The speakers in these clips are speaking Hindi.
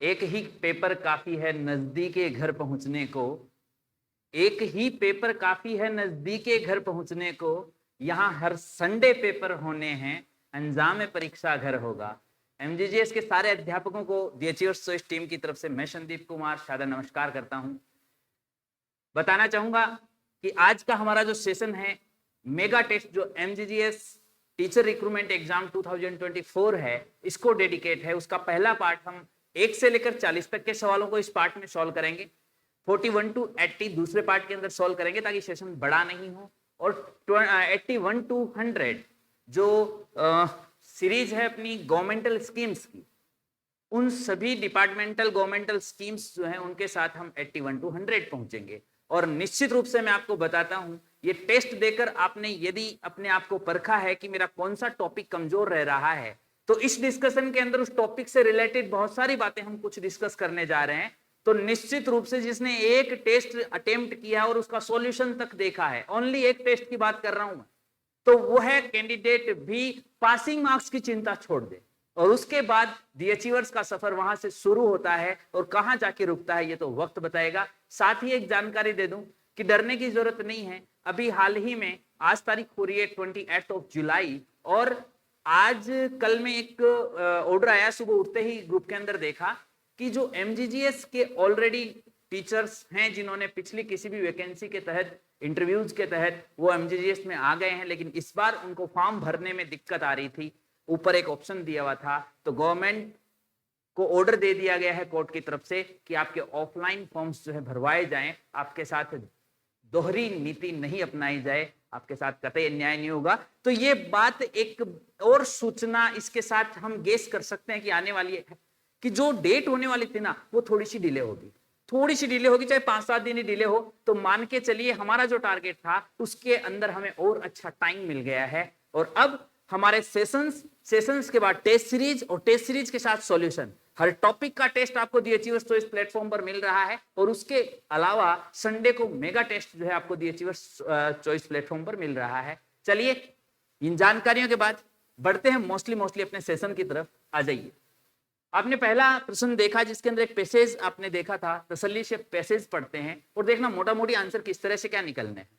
एक ही पेपर काफी है नजदीके घर पहुंचने को, एक ही पेपर काफी है नजदीके घर पहुंचने को, यहाँ हर संडे पेपर होने हैं, अंजाम परीक्षा घर होगा। एमजीजीएस के सारे अध्यापकों को द अचीवर्स चॉइस टीम की तरफ से मैं संदीप कुमार सादर नमस्कार करता हूं। बताना चाहूंगा कि आज का हमारा जो सेशन है मेगा टेस्ट जो एमजीजीएस टीचर रिक्रूटमेंट एग्जाम 2024 है इसको डेडिकेट है। उसका पहला पार्ट हम 1 से लेकर 40 तक के सवालों को इस पार्ट में सॉल्व करेंगे, 41 to 80 दूसरे पार्ट के अंदर सॉल्व करेंगे ताकि सेशन बड़ा नहीं हो, और 81 to 100 जो सीरीज है अपनी गवर्नमेंटल स्कीम्स की, उन सभी डिपार्टमेंटल गवर्नमेंटल स्कीम्स जो हैं उनके साथ हम 81 to 100 पहुंचेंगे। और निश्चित रूप से मैं आपको बताता हूं ये टेस्ट देकर आपने यदि अपने आप को परखा है कि मेरा कौन सा टॉपिक कमजोर रह रहा है, तो इस डिस्कशन के अंदर उस टॉपिक से रिलेटेड बहुत सारी बातें हम कुछ डिस्कस करने जा रहे हैं। तो निश्चित रूप से जिसने एक टेस्ट अटेम्प्ट किया और उसका सॉल्यूशन तक देखा है, ओनली एक टेस्ट की बात कर रहा हूं मैं, तो वो है कैंडिडेट भी पासिंग मार्क्स की चिंता छोड़ दे, और उसके बाद द अचीवर्स का सफर वहां से शुरू होता है और कहां जाके रुकता है ये तो वक्त बताएगा। साथ ही एक जानकारी दे दूं कि डरने की जरूरत नहीं है। अभी हाल ही में आज तारीख हो रही है 28 जुलाई, और आज कल में एक ऑर्डर आया, सुबह उठते ही ग्रुप के अंदर देखा कि जो एमजीजीएस के ऑलरेडी टीचर्स हैं जिन्होंने पिछली किसी भी वैकेंसी के तहत इंटरव्यूज के तहत वो एमजीजीएस में आ गए हैं, लेकिन इस बार उनको फॉर्म भरने में दिक्कत आ रही थी, ऊपर एक ऑप्शन दिया हुआ था, तो गवर्नमेंट को ऑर्डर दे दिया गया है कोर्ट की तरफ से कि आपके ऑफलाइन फॉर्म्स जो है भरवाए जाएं, आपके साथ दोहरी नीति नहीं अपनाई जाए, आपके साथ कतई अन्याय नहीं होगा। तो ये बात एक और सूचना इसके साथ हम गेस कर सकते हैं कि आने वाली है कि जो डेट होने वाली थी ना वो थोड़ी सी डिले होगी, थोड़ी सी डिले होगी, चाहे 5-7 दिन ही डिले हो, तो मान के चलिए हमारा जो टारगेट था उसके अंदर हमें और अच्छा टाइम मिल गया है। और अब हमारे सेशंस के बाद टेस्ट सीरीज, और टेस्ट सीरीज के साथ सॉल्यूशन, हर टॉपिक का टेस्ट आपको द अचीवर्स चॉइस प्लेटफॉर्म पर मिल रहा है, और उसके अलावा संडे को मेगा टेस्ट जो है आपको द अचीवर्स चॉइस प्लेटफॉर्म पर मिल रहा है। चलिए इन जानकारियों के बाद बढ़ते हैं मोस्टली अपने सेशन की तरफ। आ जाइए, आपने पहला प्रश्न देखा जिसके अंदर एक पैसेज आपने देखा था, तसल्ली से पैसेज पढ़ते हैं और देखना मोटा मोटी आंसर किस तरह से क्या निकलने हैं।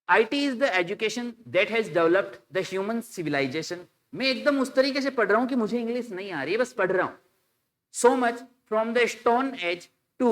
IT is the education that has developed the human civilization। मैं एकदम उस तरीके से पढ़ रहा हूं कि मुझे इंग्लिश नहीं आ रही है, बस पढ़ रहा हूं। So much from the stone age to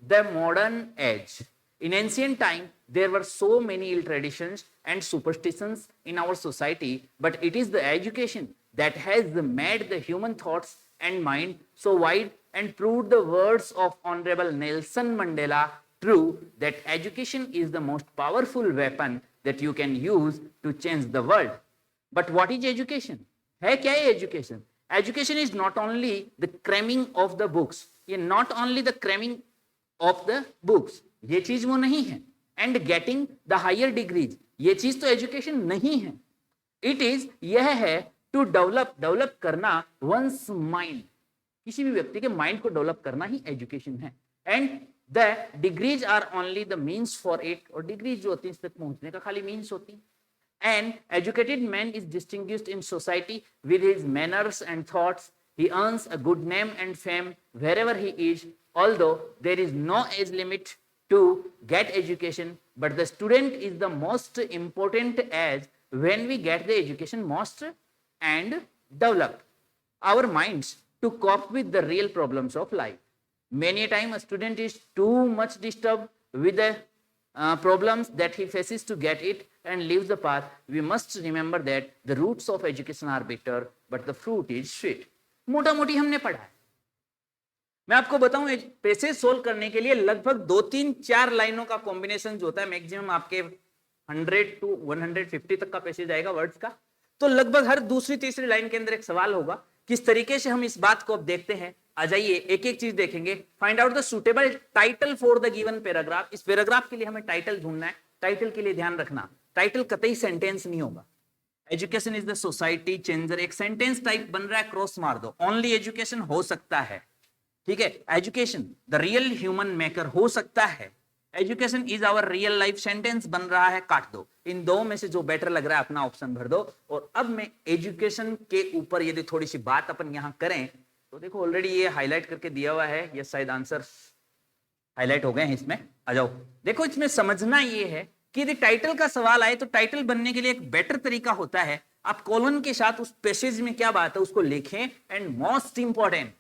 the modern age। In ancient time there were so many ill traditions and superstitions in our society, but it is the education that has made the human thoughts and mind so wide and proved the words of Honorable Nelson Mandela true, that education is the most powerful weapon that you can use to change the world। But what is education? है क्या ये education? Education is not only the cramming of the books, ये not only the cramming of the books, ये चीज वो नहीं है, and getting the higher degrees, ये चीज तो education नहीं है। It is, यह है to develop करना one's mind, किसी भी व्यक्ति के माइंड को डेवलप करना ही एजुकेशन है। And the degrees are only the means for it, और डिग्रीज जो होती है इस तक पहुंचने का खाली मीन्स होती है। And educated man is distinguished in society with his manners and thoughts, he earns a good name and fame wherever he is, although there is no age limit to get education, but the student is the most important as when we get the education most and develop our minds to cope with the real problems of life. Many a time a student is too much disturbed with the problems that he faces to get it and leaves the path. We must remember that the roots of education are bitter, but the fruit is sweet। मोटा मोटी हमने पढ़ा है। मैं आपको बताऊं पैसेज सोल्व करने के लिए लगभग 2-3-4 लाइनों का कॉम्बिनेशन जो होता है, मैक्सिमम आपके 100 to 150 तक का पैसेज आएगा वर्ड्स का, तो लगभग हर दूसरी तीसरी लाइन के अंदर एक सवाल होगा। किस तरीके से हम इस बात को अब देखते हैं, आ जाइए एक एक चीज देखेंगे। Find out the suitable title for the given paragraph. इस पैराग्राफ के लिए हमें टाइटल ढूंढना है। टाइटल के लिए ध्यान रखना, टाइटल कतई सेंटेंस नहीं होगा। Education is the society changer, एक सेंटेंस टाइप बन रहा है, क्रॉस मार दो। ओनली एजुकेशन हो सकता है, ठीक है। Education the real human maker हो सकता है। Education is our real life, sentence बन रहा है, काट दो। इन दो में से जो बेटर लग रहा है अपना ऑप्शन भर दो। और अब मैं एजुकेशन के ऊपर यदि थोड़ी सी बात अपन यहां करें तो देखो ऑलरेडी ये हाईलाइट करके दिया हुआ है, ये शायद आंसर हाईलाइट हो गए हैं इसमें। आ जाओ, देखो इसमें समझना ये है कि यदि टाइटल का सवाल आए तो टाइटल बनने के लिए एक बेटर तरीका होता है, आप कॉलन के साथ उस पैसेज में क्या बात है उसको लिखें। एंड मोस्ट इंपॉर्टेंट,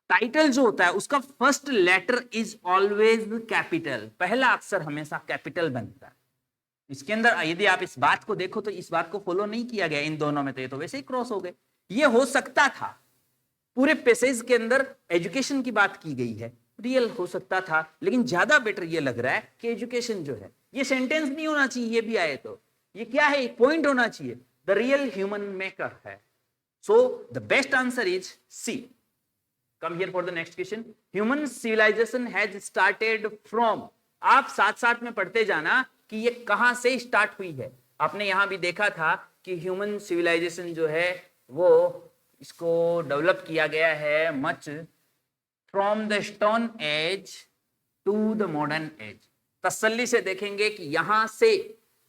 टाइटल जो होता है उसका first letter is always capital, पहला अक्षर हमेशा कैपिटल बनता है। इसके अंदर यदि आप इस बात को देखो तो इस बात को फॉलो नहीं किया गया इन दोनों में, तो ये तो वैसे ही क्रॉस हो गए। ये हो सकता था, पूरे पैसेज के अंदर एजुकेशन की बात की गई है, रियल हो सकता था, लेकिन ज्यादा बेटर ये लग रहा है कि एजुकेशन जो है ये सेंटेंस नहीं होना चाहिए, ये भी आए तो ये क्या है, पॉइंट होना चाहिए, द रियल ह्यूमन मेकर है। So the best answer is C. Come here for the next question. Human civilisation has started from, आप साथ साथ में पढ़ते जाना कि ये कहां से स्टार्ट हुई है। आपने यहां भी देखा था कि ह्यूमन सिविलाइजेशन जो है वो इसको डेवलप किया गया है much from the stone age to the modern age. तसल्ली से देखेंगे कि यहां से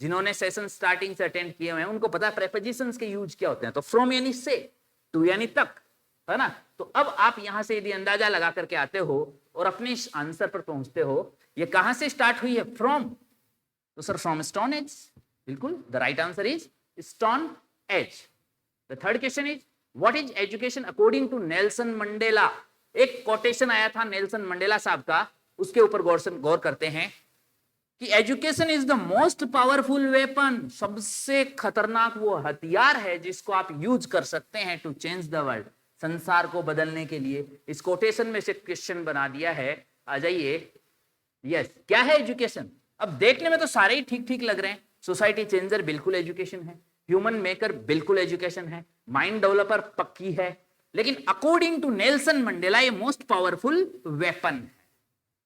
जिन्होंने सेशन स्टार्टिंग से अटेंड किए हुए हैं उनको पता है प्रेपोजिशंस के यूज क्या होते हैं। तो फ्रॉम यानी से, टू यानी तक, है ना। तो अब आप यहां से यदि अंदाजा लगा करके आते हो और अपने इस आंसर पर पहुंचते हो, ये कहां से स्टार्ट हुई है, फ्रॉम, तो सर फ्रॉम स्टोन एज, बिल्कुल the right answer is stone age. The third question is what is education according to Nelson Mandela. एक कोटेशन आया था नेल्सन मंडेला साहब का, उसके ऊपर गौर करते हैं कि education is the most powerful weapon, सबसे खतरनाक वो हथियार है जिसको आप यूज कर सकते हैं टू चेंज द वर्ल्ड, संसार को बदलने के लिए। इस कोटेशन में से क्वेश्चन बना दिया है, आ जाइए। यस, क्या है एजुकेशन। अब देखने में तो सारे ही ठीक ठीक लग रहे हैं। सोसाइटी चेंजर बिल्कुल एजुकेशन है, ह्यूमन मेकर बिल्कुल एजुकेशन है, माइंड डेवलपर पक्की है, लेकिन अकॉर्डिंग टू नेल्सन मंडेला ये मोस्ट पावरफुल वेपन है।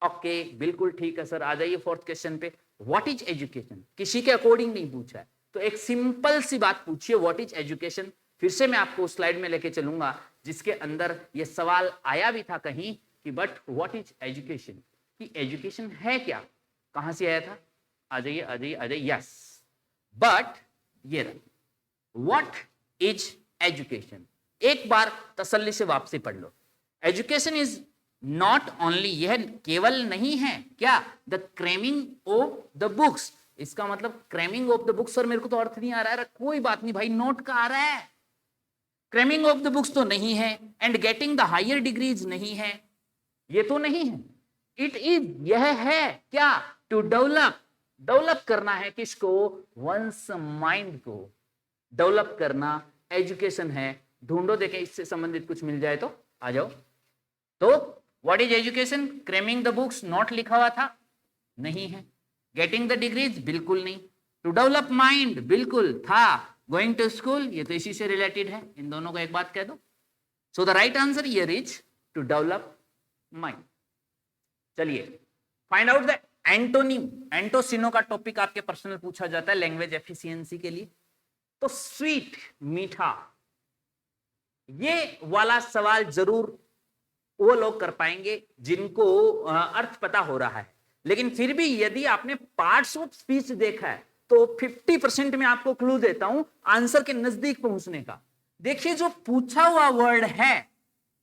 ओके, बिल्कुल ठीक है सर। आ जाइए फोर्थ क्वेश्चन पे। व्हाट इज एजुकेशन, किसी के अकॉर्डिंग नहीं पूछा है, तो एक सिंपल सी बात पूछिए, व्हाट इज एजुकेशन। फिर से मैं आपको स्लाइड में लेके चलूंगा जिसके अंदर ये सवाल आया भी था कहीं कि बट व्हाट इज एजुकेशन, कि एजुकेशन है क्या, कहां से आया था। आ जाइए आ जाइए आ जाइए। यस, बट ये रहा, व्हाट इज एजुकेशन। एक बार तसल्ली से वापसी पढ़ लो। एजुकेशन इज नॉट ओनली, यह केवल नहीं है क्या, द क्रेमिंग ऑफ द बुक्स। इसका मतलब क्रेमिंग ऑफ द बुक्स, सर मेरे को तो अर्थ नहीं आ रहा है। कोई बात नहीं भाई, नोट का आ रहा है। क्रेमिंग ऑफ द बुक्स तो नहीं है, and getting the higher degrees नहीं है, ये तो नहीं है। इट इज, यह है क्या, टू डेवलप, डेवलप करना है किसको, वंस माइंड को डेवलप करना एजुकेशन है। ढूंढो देखें इससे संबंधित कुछ मिल जाए तो आ जाओ। तो what is education, cramming the books not लिखा हुआ था, नहीं है। गेटिंग द डिग्रीज बिल्कुल नहीं। टू डेवलप माइंड बिल्कुल था। गोइंग टू स्कूल ये तो इसी से रिलेटेड है, इन दोनों को एक बात कह दो। So the right answer here is to develop mind. चलिए, फाइंड आउट द एंटोनिम। एंटोसिनो का टॉपिक आपके पर्सनल पूछा जाता है लैंग्वेज एफिशिएंसी के लिए। तो स्वीट, मीठा, ये वाला सवाल जरूर वो लोग कर पाएंगे जिनको अर्थ पता हो रहा है। लेकिन फिर भी यदि आपने पार्ट्स ऑफ स्पीच देखा है तो 50% में आपको क्लू देता हूं आंसर के नजदीक पहुंचने का। देखिए जो पूछा हुआ वर्ड है,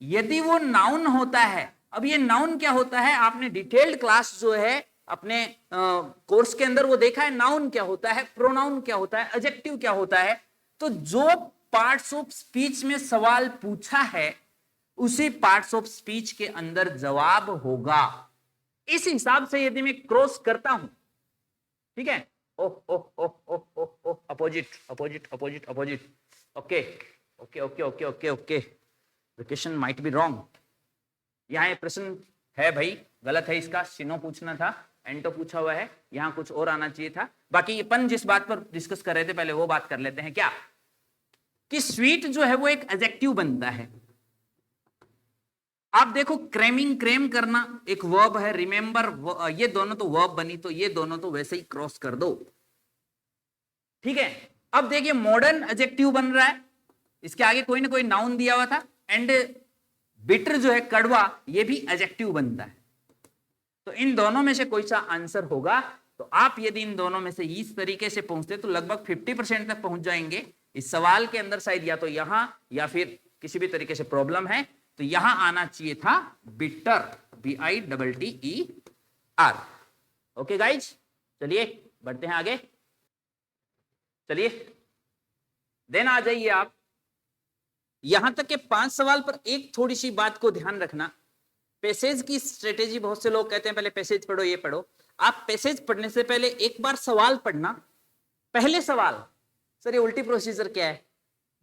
यदि वो नाउन होता है, अब ये नाउन क्या होता है, आपने डिटेल्ड क्लास जो है अपने कोर्स के अंदर वो देखा है, नाउन क्या होता है, प्रोनाउन क्या होता है, एडजेक्टिव क्या होता है। तो जो पार्ट्स ऑफ स्पीच में सवाल पूछा है उसी पार्ट्स ऑफ स्पीच के अंदर जवाब होगा। इस हिसाब से यदि मैं क्रॉस करता हूं, ठीक है, oh oh oh oh oh oh, opposite opposite opposite opposite, okay okay okay okay okay okay, the question might be wrong. यहां एक प्रश्न है भाई, गलत है इसका, सिनो पूछना था, एंटो पूछा हुआ है, यहां कुछ और आना चाहिए था। बाकी अपन जिस बात पर डिस्कस कर रहे थे पहले वो बात कर लेते हैं, क्या कि स्वीट जो है वो एक एडजेक्टिव बनता है। आप देखो क्रेमिंग, क्रेम करना एक वर्ब है, रिमेंबर, ये दोनों तो वर्ब बनी, तो ये दोनों तो वैसे ही क्रॉस कर दो, ठीक है। अब देखिए मॉडर्न एडजेक्टिव बन रहा है, इसके आगे कोई ना कोई नाउन दिया हुआ था, एंड बिटर जो है कड़वा, ये भी एडजेक्टिव बनता है। तो इन दोनों में से कोई सा आंसर होगा। तो आप यदि इन दोनों में से इस तरीके से पहुंचते तो लगभग 50% तक पहुंच जाएंगे। इस सवाल के अंदर शायद या तो यहां या फिर किसी भी तरीके से प्रॉब्लम है तो यहां आना चाहिए था बिटर, BITTER। ओके गाइज, चलिए बढ़ते हैं आगे। चलिए देन आ जाइए आप यहां तक के 5 सवाल पर एक थोड़ी सी बात को ध्यान रखना। पैसेज की स्ट्रेटेजी, बहुत से लोग कहते हैं पहले पैसेज पढ़ो, ये पढ़ो। आप पैसेज पढ़ने से पहले एक बार सवाल पढ़ना। पहले सवाल, सर ये उल्टी प्रोसीजर क्या है?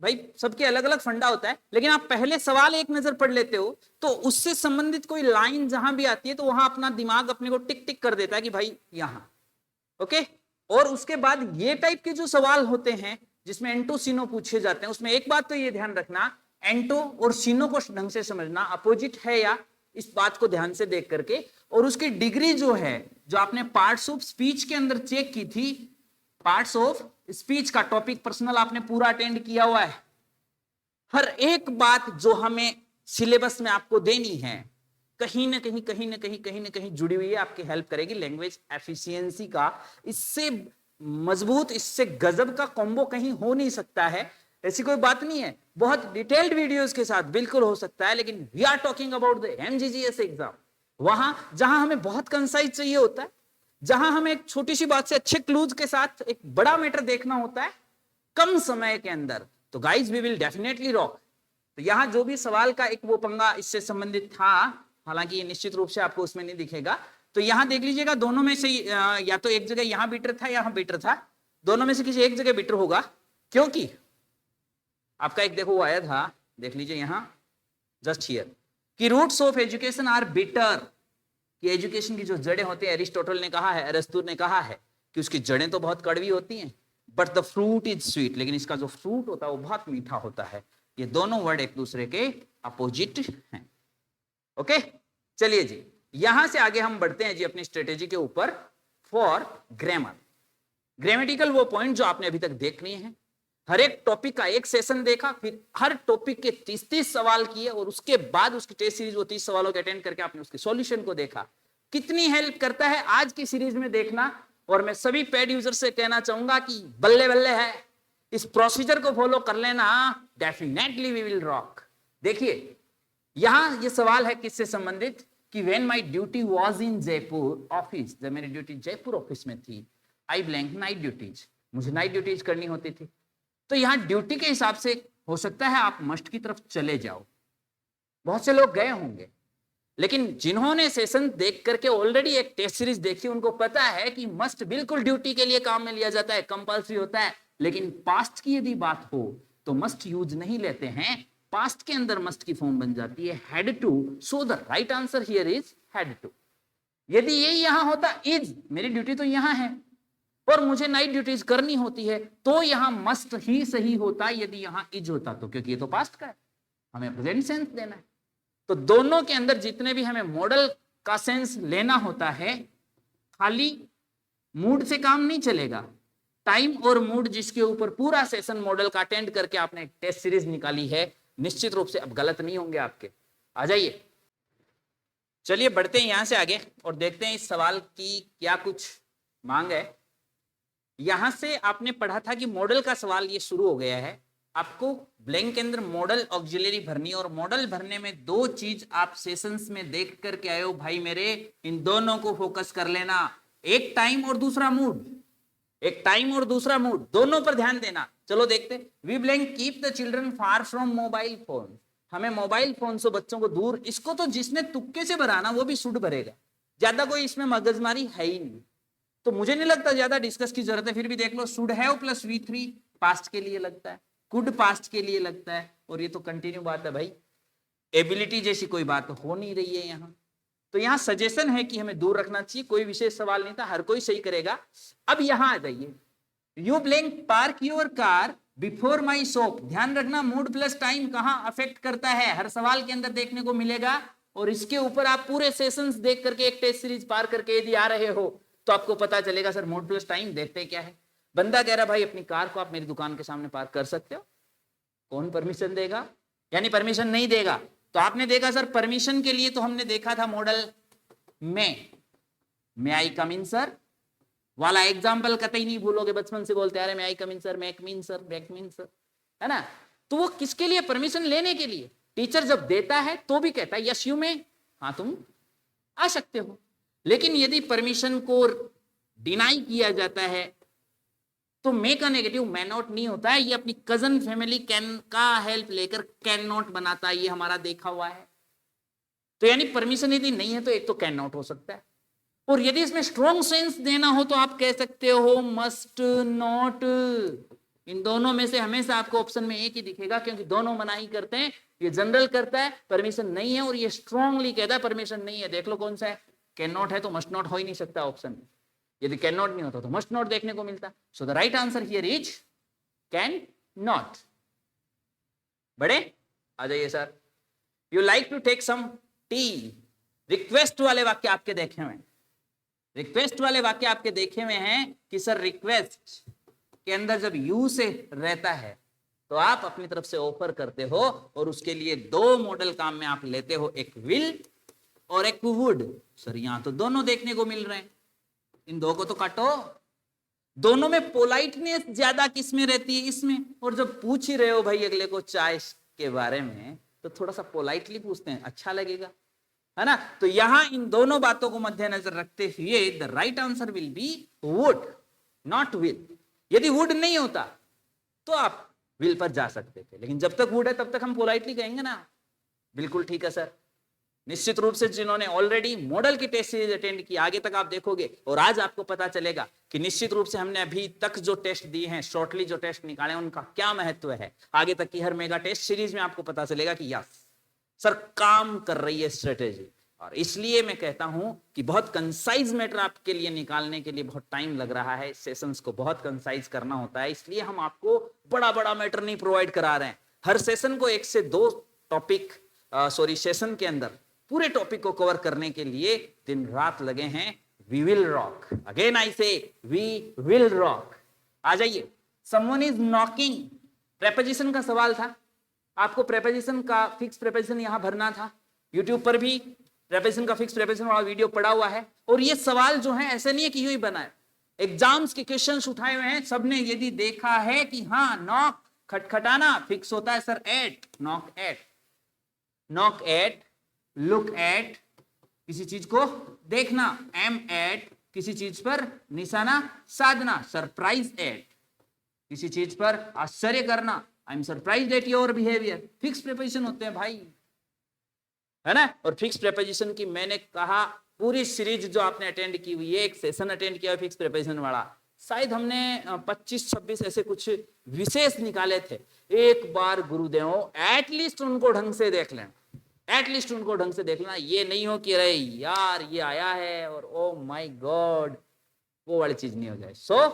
भाई सबके अलग अलग फंडा होता है, लेकिन आप पहले सवाल एक नजर पढ़ लेते हो तो उससे संबंधित कोई लाइन जहां भी आती है तो वहां अपना दिमाग अपने को टिक टिक कर देता है कि भाई यहां। ओके, और उसके बाद ये टाइप के जो सवाल होते हैं जिसमें एंटो सीनो पूछे जाते हैं, उसमें एक बात तो ये ध्यान रखना, एंटो और सीनो को ढंग से समझना, अपोजिट है या, इस बात को ध्यान से देख करके, और उसकी डिग्री जो है, जो आपने पार्ट्स ऑफ स्पीच के अंदर चेक की थी, पार्ट्स ऑफ स्पीच का टॉपिक पर्सनल आपने पूरा अटेंड किया हुआ है। हर एक बात जो हमें सिलेबस में आपको देनी है कहीं ना कहीं जुड़ी हुई है, आपकी हेल्प करेगी। लैंग्वेज एफिशिएंसी का इससे मजबूत, इससे गजब का कॉम्बो कहीं हो नहीं सकता है। ऐसी कोई बात नहीं है, बहुत डिटेल्ड वीडियोस के साथ बिल्कुल हो सकता है, लेकिन we are talking about the MGGS exam, वहां जहां हमें बहुत कंसाइज चाहिए होता है, जहां हमें एक छोटी सी बात से अच्छे क्लूज के साथ एक बड़ा मैटर देखना होता है कम समय के अंदर। तो guys we will definitely rock. तो यहां जो भी सवाल का एक वो पंगा इससे संबंधित था, हालांकि ये निश्चित रूप से आपको उसमें नहीं दिखेगा, तो यहां देख लीजिएगा दोनों में से या तो एक जगह यहां बीटर था, यहां बीटर था, दोनों में से किसी एक जगह बीटर होगा, क्योंकि आपका एक देखो वो आया था, देख लीजिए यहां जस्ट हियर, कि roots of education are bitter, कि एजुकेशन की जो जड़ें होती है, एरिस्टोटल ने कहा है, अरस्तु ने कहा है कि उसकी जड़ें तो बहुत कड़वी होती हैं, but the fruit is sweet, लेकिन इसका जो फ्रूट होता है वो बहुत मीठा होता है। ये दोनों वर्ड एक दूसरे के अपोजिट हैं। ओके, चलिए जी यहां से आगे हम बढ़ते हैं जी अपनी स्ट्रेटेजी के ऊपर फॉर ग्रामर। ग्रामेटिकल वो पॉइंट जो आपने अभी तक देख लिए हैं, हर एक टॉपिक का एक सेशन देखा, फिर हर टॉपिक के 30-30 सवाल किए, और उसके बाद उसकी टेस्ट सीरीज वो 30 सवालों के अटेंड करके आपने उसके सॉल्यूशन को देखा। कितनी हेल्प करता है आज की सीरीज में देखना, और मैं सभी पेड यूजर से कहना चाहूंगा कि बल्ले बल्ले है, इस प्रोसीजर को फॉलो कर लेना, डेफिनेटली वी विल रॉक। देखिए यहां ये सवाल है किससे संबंधित, कि when my duty was in Jaipur office, जब मेरी ड्यूटी जयपुर ऑफिस में थी, आई ब्लैंक नाइट ड्यूटीज, मुझे नाइट ड्यूटीज करनी होती थी। तो यहां ड्यूटी के हिसाब से हो सकता है आप मस्ट की तरफ चले जाओ, बहुत से लोग गए होंगे, लेकिन जिन्होंने सेशन देख करके ऑलरेडी एक टेस्ट सीरीज देखी, उनको पता है कि मस्ट बिल्कुल ड्यूटी के लिए काम में लिया जाता है, कंपल्सरी होता है। लेकिन पास्ट की यदि बात हो तो मस्ट यूज नहीं लेते हैं, पास्ट के अंदर मस्ट की फॉर्म बन जाती है had to, so the right answer here is had to. यदि ये यहां होता इज, मेरी ड्यूटी तो यहां है और मुझे नाइट ड्यूटीज करनी होती है, तो यहां मस्ट ही सही होता यदि यहां इज होता तो, क्योंकि ये तो पास्ट का है, हमें प्रेजेंट सेंस देना है। तो दोनों के अंदर जितने भी हमें मॉडल का सेंस लेना होता है, खाली मूड से काम नहीं चलेगा, टाइम और मूड जिसके ऊपर पूरा सेशन मॉडल का अटेंड करके आपने एक टेस्ट सीरीज निकाली है, निश्चित रूप से अब गलत नहीं होंगे आपके। आ जाइए, चलिए बढ़ते हैं यहां से आगे और देखते हैं इस सवाल की क्या कुछ मांग है। यहां से आपने पढ़ा था कि मॉडल का सवाल ये शुरू हो गया है, आपको ब्लैंक के अंदर मॉडल ऑक्सिलरी भरनी, और मॉडल भरने में दो चीज आप सेशंस में देख करके आए हो भाई मेरे, इन दोनों को फोकस कर लेना, एक टाइम और दूसरा मूड, एक टाइम और दूसरा मूड, दोनों पर ध्यान देना। चलो देखते, we blank keep the children far from mobile phone, हमें मोबाइल फोन से बच्चों को दूर, इसको तो जिसने तुक्के से भराना वो भी शुड भरेगा, ज्यादा कोई इसमें मगजमारी है ही नहीं, तो मुझे नहीं लगता ज्यादा डिस्कस की जरूरत है। फिर भी देख लो, should have plus V3 past के लिए लगता है, कुड पास्ट के लिए लगता है, और ये तो कंटिन्यू बात है भाई, एबिलिटी जैसी कोई बात हो नहीं रही है यहाँ। तो यहाँ सजेशन है कि हमें दूर रखना चाहिए, कोई विशेष सवाल नहीं था, हर कोई सही करेगा। अब यहाँ आ जाइए, you blank park your car before my shop, ध्यान रखना मूड प्लस टाइम कहाँ अफेक्ट करता है, हर सवाल के अंदर देखने को मिलेगा, और इसके ऊपर आप पूरे सेशंस देख करके एक टेस्ट सीरीज पार करके यदि आ रहे हो तो आपको पता चलेगा सर मूड प्लस टाइम देखते क्या है। बंदा कह रहा भाई अपनी कार को आप मेरी दुकान के सामने पार्क कर सकते हो, कौन परमिशन देगा, यानी परमिशन नहीं देगा। तो आपने देखा सर परमिशन के लिए तो हमने देखा था मॉडल में, मे आई कम इन सर वाला एग्जाम्पल कतई नहीं भूलोगे, बचपन से बोलते आ रहे may I come in sir, mac mean sir, back mean sir, है ना। तो वो किसके लिए? परमिशन लेने के लिए। टीचर जब देता है तो भी कहता है यस यू में, हाँ तुम आ सकते हो। लेकिन यदि परमिशन को डिनाई किया जाता है तो मे का नेगेटिव मे नॉट नहीं होता है, ये अपनी कजन फैमिली कैन का हेल्प लेकर कैन नॉट बनाता है, ये हमारा देखा हुआ है। तो यानी परमिशन यदि नहीं है तो एक तो कैन नॉट हो सकता है, और यदि इसमें स्ट्रॉन्ग सेंस देना हो तो आप कह सकते हो मस्ट नॉट। इन दोनों में से हमेशा आपको ऑप्शन में एक ही दिखेगा, क्योंकि दोनों मनाही करते हैं। ये जनरल करता है परमिशन नहीं है, और ये स्ट्रांगली कहता है परमिशन नहीं है। देख लो कौन सा है। कैन नॉट है तो मस्ट नॉट हो ही नहीं सकता ऑप्शन में। यदि कैन नॉट नहीं होता तो मस्ट नॉट देखने को मिलता। So the right answer here is can not. बड़े आ जाइए sir. You like to take some tea. Request वाले वाक्य आपके देखे हुए हैं, रिक्वेस्ट वाले वाक्य आपके देखे हुए हैं कि सर रिक्वेस्ट के अंदर जब यू से रहता है तो आप अपनी तरफ से ऑफर करते हो, और उसके लिए दो मॉडल काम में आप लेते हो, एक विल और एक वुड। सर यहां तो दोनों देखने को मिल रहे हैं, इन दो को तो काटो। दोनों में पोलाइटनेस ज्यादा किस में रहती है? इसमें। और जब पूछ ही रहे हो भाई अगले को चाय के बारे में, तो थोड़ा सा पोलाइटली पूछते हैं, अच्छा लगेगा, है ना। तो यहां इन दोनों बातों को मद्देनजर रखते हुए the right answer will be would, not will. यदि वुड नहीं होता तो आप विल पर जा सकते थे, लेकिन जब तक वुड है तब तक हम पोलाइटली कहेंगे ना। बिल्कुल ठीक है सर। निश्चित रूप से जिन्होंने ऑलरेडी मॉडल की टेस्ट सीरीज अटेंड की, आगे तक आप देखोगे और आज आपको पता चलेगा कि निश्चित रूप से हमने अभी तक जो टेस्ट दिए हैं, शॉर्टली जो टेस्ट निकाले, उनका क्या महत्व है। आगे तक की हर मेगा टेस्ट सीरीज में आपको पता चलेगा कि यस सर काम कर रही है स्ट्रेटेजी। और इसलिए मैं कहता हूं कि बहुत कंसाइज मैटर आपके लिए निकालने के लिए बहुत टाइम लग रहा है। सेशंस को बहुत कंसाइज करना होता है, इसलिए हम आपको बड़ा बड़ा मैटर नहीं प्रोवाइड करा रहे हैं। हर सेशन को 1 से 2 टॉपिक सेशन के अंदर पूरे टॉपिक को कवर करने के लिए दिन रात लगे हैं। We will rock, again I say we will rock. आ जाइए। समवन इज नॉकिंग, प्रेपोजिशन का सवाल था। आपको प्रेपोजिशन का फिक्स प्रेपोजिशन यहां भरना था। यूट्यूब पर भी प्रेपोजिशन का फिक्स प्रेपोजिशन वाला वीडियो पड़ा हुआ है। और ये सवाल जो है ऐसे नहीं है कि यूं ही बना है, एग्जाम्स के क्वेश्चंस उठाए हुए हैं। सबने यदि देखा है कि हाँ नॉक खटखटाना फिक्स होता है sir at, knock at, knock at, look at किसी चीज को देखना, एम एट किसी चीज पर निशाना साधना, सरप्राइज एट किसी चीज पर आश्चर्य करना, I am surprised at your behaviour. Fix preposition होते हैं भाई, है ना। और फिक्स प्रेपोजिशन की मैंने कहा पूरी सीरीज जो आपने अटेंड की हुई है, एक सेशन अटेंड किया फिक्स प्रेपोजिशन वाला, शायद हमने 25-26 ऐसे कुछ विशेष निकाले थे। एक बार गुरुदेव एटलीस्ट उनको ढंग से देख लेना, एटलीस्ट उनको ढंग से देखना। ये नहीं हो कि अरे यार ये आया है और ओ माय गॉड, वो वाली चीज नहीं हो जाए। So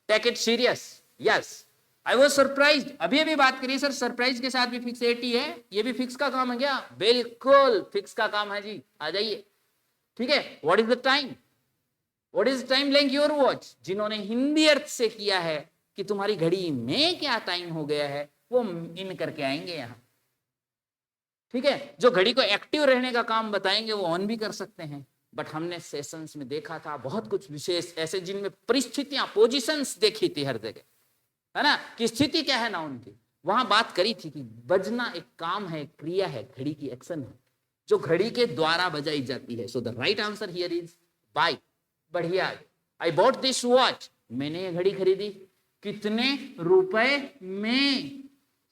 take it serious. Yes I was surprised, अभी अभी बात करिए सर, सरप्राइज के साथ भी फिक्स 80 है, ये भी फिक्स का काम है क्या? बिल्कुल फिक्स का काम है जी, आ जाइए। ठीक है। What is the time, what is time length your watch. जिन्होंने हिंदी अर्थ से किया है कि तुम्हारी घड़ी में क्या टाइम हो गया है, वो इन करके आएंगे यहां। ठीक है। जो घड़ी को एक्टिव रहने का काम बताएंगे वो ऑन भी कर सकते हैं। बट हमने सेशंस में देखा था बहुत कुछ विशेष ऐसे जिनमें परिस्थितियां, पोजीशंस देखी थी हर जगह, है ना, कि स्थिति क्या है ना उनकी। वहां बात करी थी कि बजना एक काम है, क्रिया है, घड़ी की एक्शन है जो घड़ी के द्वारा बजाई जाती है। So the right answer here is by. बढ़िया। आई बॉट दिस वॉच, मैंने ये घड़ी खरीदी। कितने रुपए में?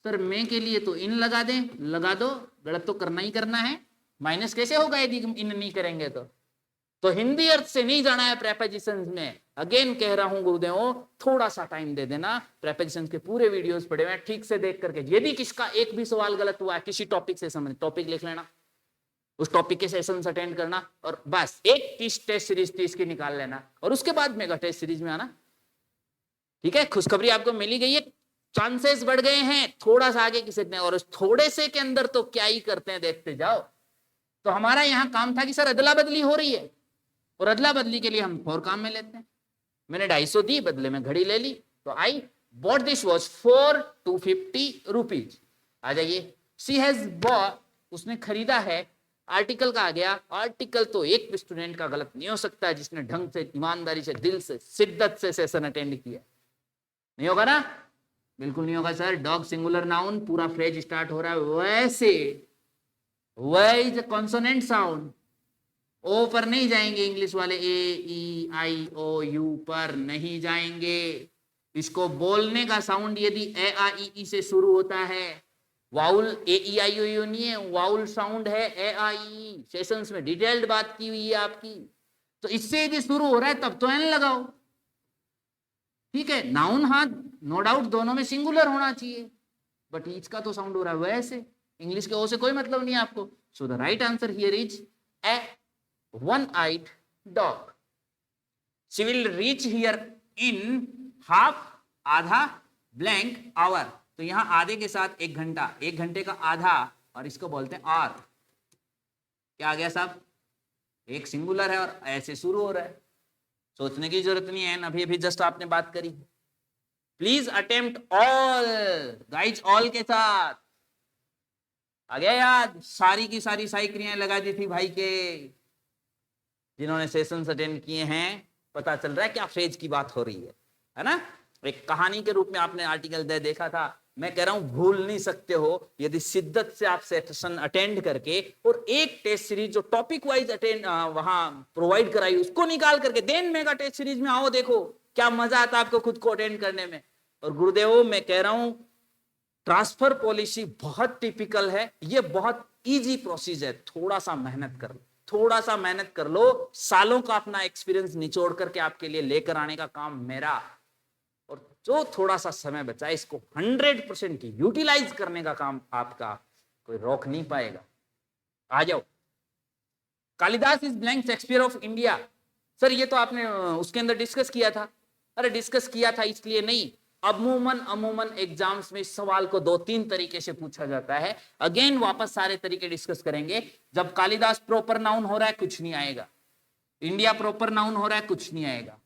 सर मैं के लिए तो इन लगा दें, लगा दो, गलत तो करना ही करना है। माइनस कैसे होगा यदि इन नहीं करेंगे तो हिंदी अर्थ से नहीं जाना है प्रेपोजिशंस में। अगेन कह रहा हूं गुरुदेव थोड़ा सा टाइम दे देना, प्रेपोजिशंस के पूरे वीडियोस पड़े हुए ठीक से देख करके। यदि किसका एक भी सवाल गलत हुआ है किसी टॉपिक से संबंधित, टॉपिक लिख लेना, उस टॉपिक के सेशन अटेंड करना, और बस एक टेस्ट सीरीज 30 की निकाल लेना, और उसके बाद मेगा टेस्ट सीरीज में आना। ठीक है। खुशखबरी आपको मिली गई है, चांसेस बढ़ गए हैं, थोड़ा सा आगे की सकते हैं, और उस थोड़े से के अंदर तो क्या ही करते हैं देखते जाओ। तो हमारा यहां काम था कि सर अदला बदली हो रही है, और अदला बदली के लिए हम 4 काम में लेते हैं। मैंने 250 दी, बदले में घड़ी ले ली, तो I bought this watch for 250 rupees. आ जाइए। शी हैज बॉट, उसने खरीदा है। आर्टिकल का आ गया, आर्टिकल तो एक भी स्टूडेंट का गलत नहीं हो सकता है जिसने ढंग से, ईमानदारी से, दिल से, शिद्दत से सेशन अटेंड किया। नहीं होगा ना? बिल्कुल नहीं होगा सर, डॉग सिंगुलर नाउन, पूरा फ्रेज स्टार्ट हो रहा है वैसे, वह इज कॉन्सोनेंट साउंड, ओ पर नहीं जाएंगे इंग्लिश वाले, ए ई आई ओ यू पर नहीं जाएंगे। इसको बोलने का साउंड यदि ए आ ई से शुरू होता है, vowel A E I O you नहीं है, वाउल साउंड है ए आ ई। सेशंस में डिटेल्ड बात की हुई है आपकी, तो इससे यदि शुरू हो रहा है तब तो एन लगाओ, ठीक है। नाउन हाँ नो डाउट दोनों में सिंगुलर होना चाहिए, बट ईच का तो साउंड हो रहा है वैसे, इंग्लिश के ओ से कोई मतलब नहीं है आपको। सो the right answer here is a one-eyed dog. She will reach here in half, आधा, blank hour। तो यहां आधे के साथ एक घंटा, एक घंटे का आधा, और इसको बोलते हैं आर। क्या आ गया साहब, एक सिंगुलर है और ऐसे शुरू हो रहा है, सोचने की जरूरत नहीं है, अभी अभी जस्ट आपने बात करी। Please attempt all guys, all के साथ आ गया याद, सारी की सारी साई क्रियाएं लगा दी थी भाई के, जिन्होंने सेशंस अटेंड किए हैं पता चल रहा है क्या फ्रेज की बात हो रही है ना। एक कहानी के रूप में आपने आर्टिकल देखा था, मैं कह रहा हूं भूल नहीं सकते हो यदि शिद्दत से आप सेशन अटेंड करके और एक टेस्ट सीरीज जो टॉपिक वाइज अटेंड वहां प्रोवाइड कराई उसको निकाल करके देन मेगा टेस्ट सीरीज में आओ, देखो क्या मजा आता आपको खुद को अटेंड करने में। और गुरुदेव मैं कह रहा हूं ट्रांसफर पॉलिसी बहुत टिपिकल है, ये बहुत इजी प्रोसेस है, थोड़ा सा मेहनत कर लो, थोड़ा सा मेहनत कर लो, सालों का अपना एक्सपीरियंस निचोड़ करके आपके लिए लेकर आने का काम मेरा, और जो थोड़ा सा समय बचा है इसको 100% यूटिलाइज करने का काम आपका, कोई रोक नहीं पाएगा। आ जाओ, Kalidas is blank Shakespeare of India. Sir ये तो आपने उसके अंदर डिस्कस किया था। अरे डिस्कस किया था इसलिए नहीं, अमूमन एग्जाम्स में इस सवाल को 2-3 तरीके से पूछा जाता है। अगेन वापस सारे तरीके डिस्कस करेंगे। जब कालिदास प्रॉपर नाउन हो रहा है कुछ नहीं आएगा, इंडिया प्रॉपर नाउन हो रहा है कुछ नहीं आएगा।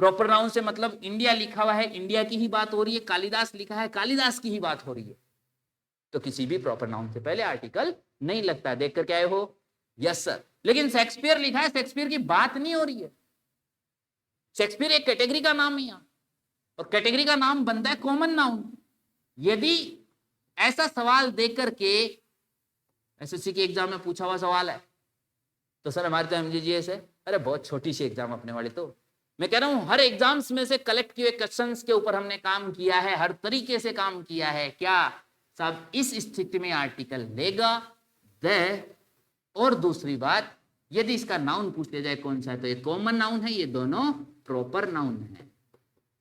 प्रॉपर नाउन से मतलब इंडिया लिखा हुआ है, इंडिया की ही बात हो रही है, कालिदास लिखा है, कालिदास की ही बात हो रही है, तो किसी भी प्रॉपर नाउन से पहले आर्टिकल नहीं लगता। देख कर क्या आए हो, यस सर। लेकिन शेक्सपियर लिखा है, शेक्सपियर की बात नहीं हो रही है, शेक्सपियर एक कैटेगरी का नाम है यहाँ, और कैटेगरी का नाम बनता है कॉमन नाउन। यदि ऐसा सवाल देख करके एसएससी के एग्जाम में पूछा हुआ सवाल है तो सर हमारे तो एमजीजीएस है, अरे बहुत छोटी सी एग्जाम अपने वाली, तो मैं कह रहा हूं हर एग्जाम्स में से कलेक्ट किए क्वेश्चंस के ऊपर हमने काम किया है, हर तरीके से काम किया है। क्या साहब इस स्थिति में आर्टिकल लेगा द, और दूसरी बात यदि इसका नाउन पूछ लिया जाए कौन सा है, तो ये कॉमन नाउन है, ये दोनों प्रॉपर नाउन है,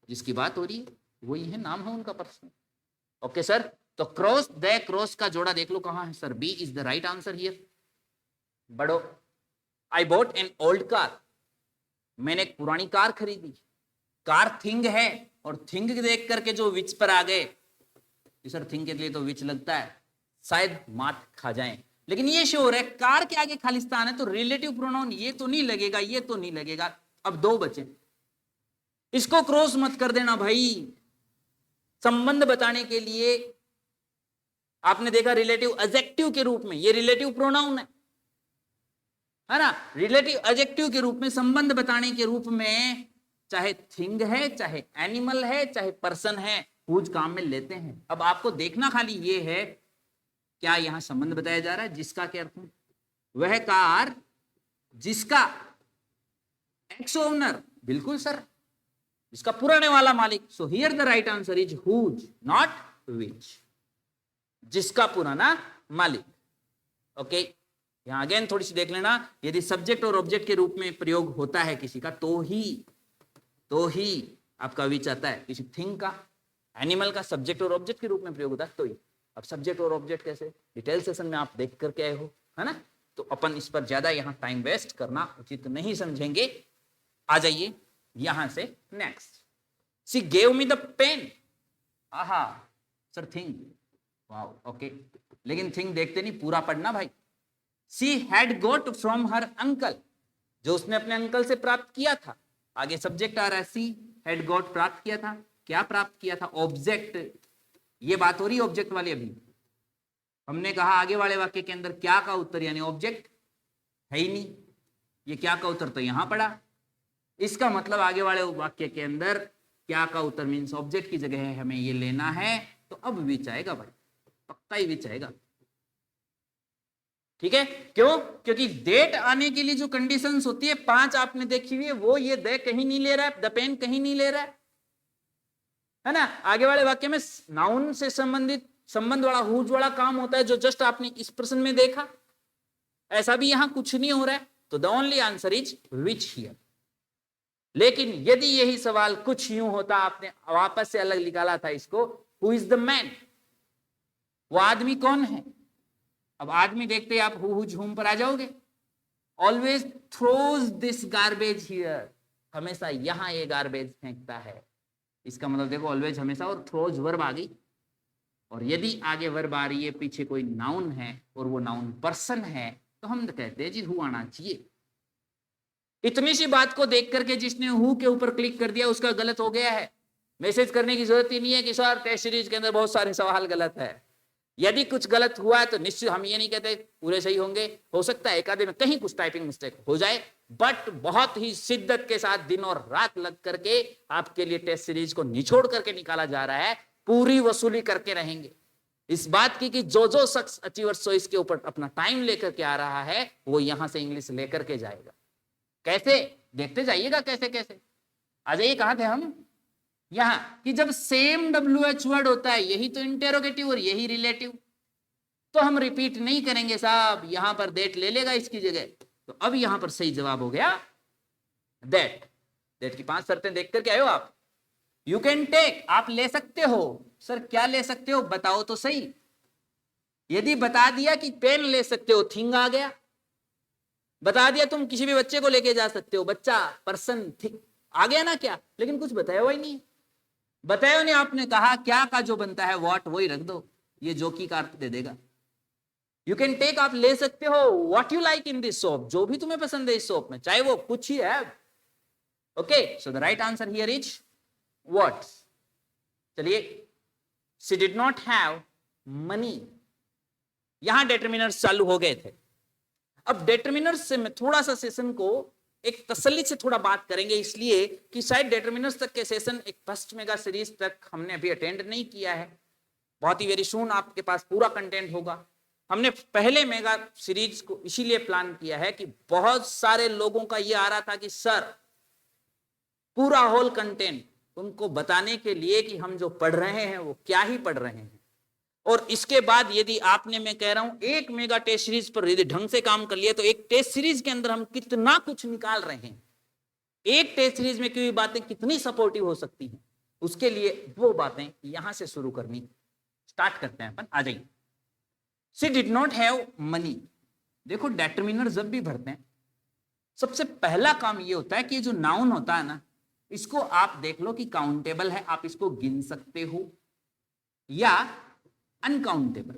जिसकी बात हो रही है वही है, नाम है उनका पर्सनल। ओके सर, तो क्रॉस द क्रॉस का जोड़ा देख लो कहां है sir, B is the right answer here. बड़ो, I bought an old car, मैंने एक पुरानी कार खरीदी, कार थिंग है, और थिंग देख करके जो विच पर आ गए, सर थिंग के लिए तो विच लगता है, शायद मात खा जाएं, लेकिन ये श्योर है कार के आगे खालिस्तान है तो रिलेटिव प्रोनाउन ये तो नहीं लगेगा, ये तो नहीं लगेगा। अब दो बचे, इसको क्रॉस मत कर देना भाई। संबंध बताने के लिए आपने देखा रिलेटिव एडजेक्टिव के रूप में, ये रिलेटिव प्रोनाउन है ना, रिलेटिव एडजेक्टिव के रूप में, संबंध बताने के रूप में, चाहे थिंग है, चाहे एनिमल है, चाहे पर्सन है, हुज काम में लेते हैं। अब आपको देखना खाली ये है क्या यहां संबंध बताया जा रहा है, जिसका के अर्थ में वह कार जिसका एक्स ओनर, बिल्कुल सर, इसका पुराने वाला मालिक। So here the right answer is whose not which, जिसका पुराना मालिक। ओके, यहां अगेन थोड़ी सी देख लेना, यदि सब्जेक्ट और ऑब्जेक्ट के रूप में प्रयोग होता है किसी का तो ही आपका विच आता है। किसी थिंग का, एनिमल का सब्जेक्ट और ऑब्जेक्ट के रूप में प्रयोग होता है तो ही। अब सब्जेक्ट और ऑब्जेक्ट कैसे, डिटेल सेशन में आप देख करके आए हो, है ना, तो अपन इस पर ज्यादा यहां टाइम वेस्ट करना उचित नहीं समझेंगे। आ जाइए यहां से next, she gave me the pen, aha sir thing, wow okay, लेकिन थिंग देखते नहीं, पूरा पढ़ना भाई। She had got from her uncle, जो उसने अपने अंकल से प्राप्त किया था, आगे सब्जेक्ट आ रहा है, शी हैड गोट प्राप्त किया था, क्या प्राप्त किया था, ऑब्जेक्ट, ये बात हो रही है ऑब्जेक्ट वाली। अभी हमने कहा आगे वाले वाक्य के अंदर क्या का उत्तर यानी ऑब्जेक्ट है ही नहीं, ये क्या का उत्तर तो यहां पड़ा, इसका मतलब आगे वाले वाक्य के अंदर क्या का उत्तर मीन्स ऑब्जेक्ट की जगह है, हमें ये लेना है, तो अब विच आएगा भाई, पक्का ही विच आएगा। ठीक है, क्यों? क्योंकि डेट आने के लिए जो कंडीशंस होती है 5 आपने देखी हुई है, वो ये दे कहीं नहीं ले रहा है, द पेन कहीं नहीं ले रहा है ना। आगे वाले वाक्य में नाउन से संबंधित संबंध वाला हुज वाला काम होता है, जो जस्ट आपने इस प्रश्न में देखा, ऐसा भी यहां कुछ नहीं हो रहा है, तो the only answer is which here. लेकिन यदि यही सवाल कुछ यूं होता, आपने वापस से अलग निकाला था इसको, हु इज द मैन, वो आदमी कौन है। अब आदमी देखते ही आप हुज हुम पर आ जाओगे। Always throws this garbage here, हमेशा यहां ये गार्बेज फेंकता है। इसका मतलब देखो ऑलवेज हमेशा और थ्रोज वर्ब आ गई, और यदि आगे वर्ब आ रही है, पीछे कोई नाउन है और वो नाउन पर्सन है, तो हम कहते हैं जी हु आना चाहिए। इतनी सी बात को देख करके जिसने हु के ऊपर क्लिक कर दिया उसका गलत हो गया है। मैसेज करने की जरूरत ही नहीं है कि सर टेस्ट सीरीज के अंदर बहुत सारे सवाल गलत है। यदि कुछ गलत हुआ है तो निश्चित हम ये नहीं कहते पूरे सही होंगे, हो सकता है एक आधे में कहीं कुछ टाइपिंग मिस्टेक हो जाए, बट बहुत ही शिद्दत के साथ दिन और रात लग करके आपके लिए टेस्ट सीरीज को निचोड़ करके निकाला जा रहा है। पूरी वसूली करके रहेंगे इस बात की कि जो जो शख्स अचीवर्स चॉइस के ऊपर अपना टाइम लेकर के आ रहा है, वो यहां से इंग्लिश लेकर के जाएगा। कैसे, देखते जाइएगा कैसे कैसे। आ जाइए, कहां थे हम, यहां कि जब सेम WH वर्ड होता है, यही तो इंटेरोगेटिव और यही रिलेटिव, तो हम रिपीट नहीं करेंगे साहब, यहां पर दैट ले लेगा इसकी जगह। तो अब यहां पर सही जवाब हो गया दैट। दैट की 5 शर्तें देख करके आए हो आप। यू कैन टेक, आप ले सकते हो। सर क्या ले सकते हो, बताओ तो सही। यदि बता दिया कि पेन ले सकते हो, थिंग आ गया। बता दिया तुम किसी भी बच्चे को लेके जा सकते हो, बच्चा पर्सन थिंग आ गया ना क्या। लेकिन कुछ बताया हुआ ही नहीं, बताया नहीं। आपने कहा क्या का जो बनता है व्हाट, वही रख दो, ये जोकी का अर्थ दे देगा। यू कैन टेक, आप ले सकते हो what you like in this soap, जो भी तुम्हें पसंद है इस सोप में, चाहे वो कुछ ही है। Okay, so the right answer here is what. चलिए, she did not have money, यहां डिटरमिनर्स चालू हो गए थे। अब डिटरमिनर्स से मैं थोड़ा सा सेशन को एक तसल्ली से थोड़ा बात करेंगे, इसलिए कि शायद डिटरमिनर्स तक के सेशन एक फर्स्ट मेगा सीरीज तक हमने अभी अटेंड नहीं किया है। बहुत ही वेरी सून आपके पास पूरा कंटेंट होगा। हमने पहले मेगा सीरीज को इसीलिए प्लान किया है कि बहुत सारे लोगों का ये आ रहा था कि सर पूरा होल कंटेंट उनको बताने के लिए कि हम जो पढ़ रहे हैं वो क्या ही पढ़ रहे हैं। और इसके बाद यदि आपने, मैं कह रहा हूं, एक मेगा टेस्ट सीरीज पर यदि ढंग से काम कर लिया, तो एक टेस्ट सीरीज के अंदर हम कितना कुछ निकाल रहे हैं। एक टेस्ट सीरीज में कोई बातें कितनी सपोर्टिव हो सकती हैं, उसके लिए वो बातें यहां से शुरू करनी स्टार्ट करते हैं अपन। आ जाइए, she did not have money. देखो डिटरमिनर जब भी भरते हैं, सबसे पहला काम ये होता है कि जो नाउन होता है ना, इसको आप देख लो कि काउंटेबल है, आप इसको गिन सकते हो, या अनकाउंटेबल।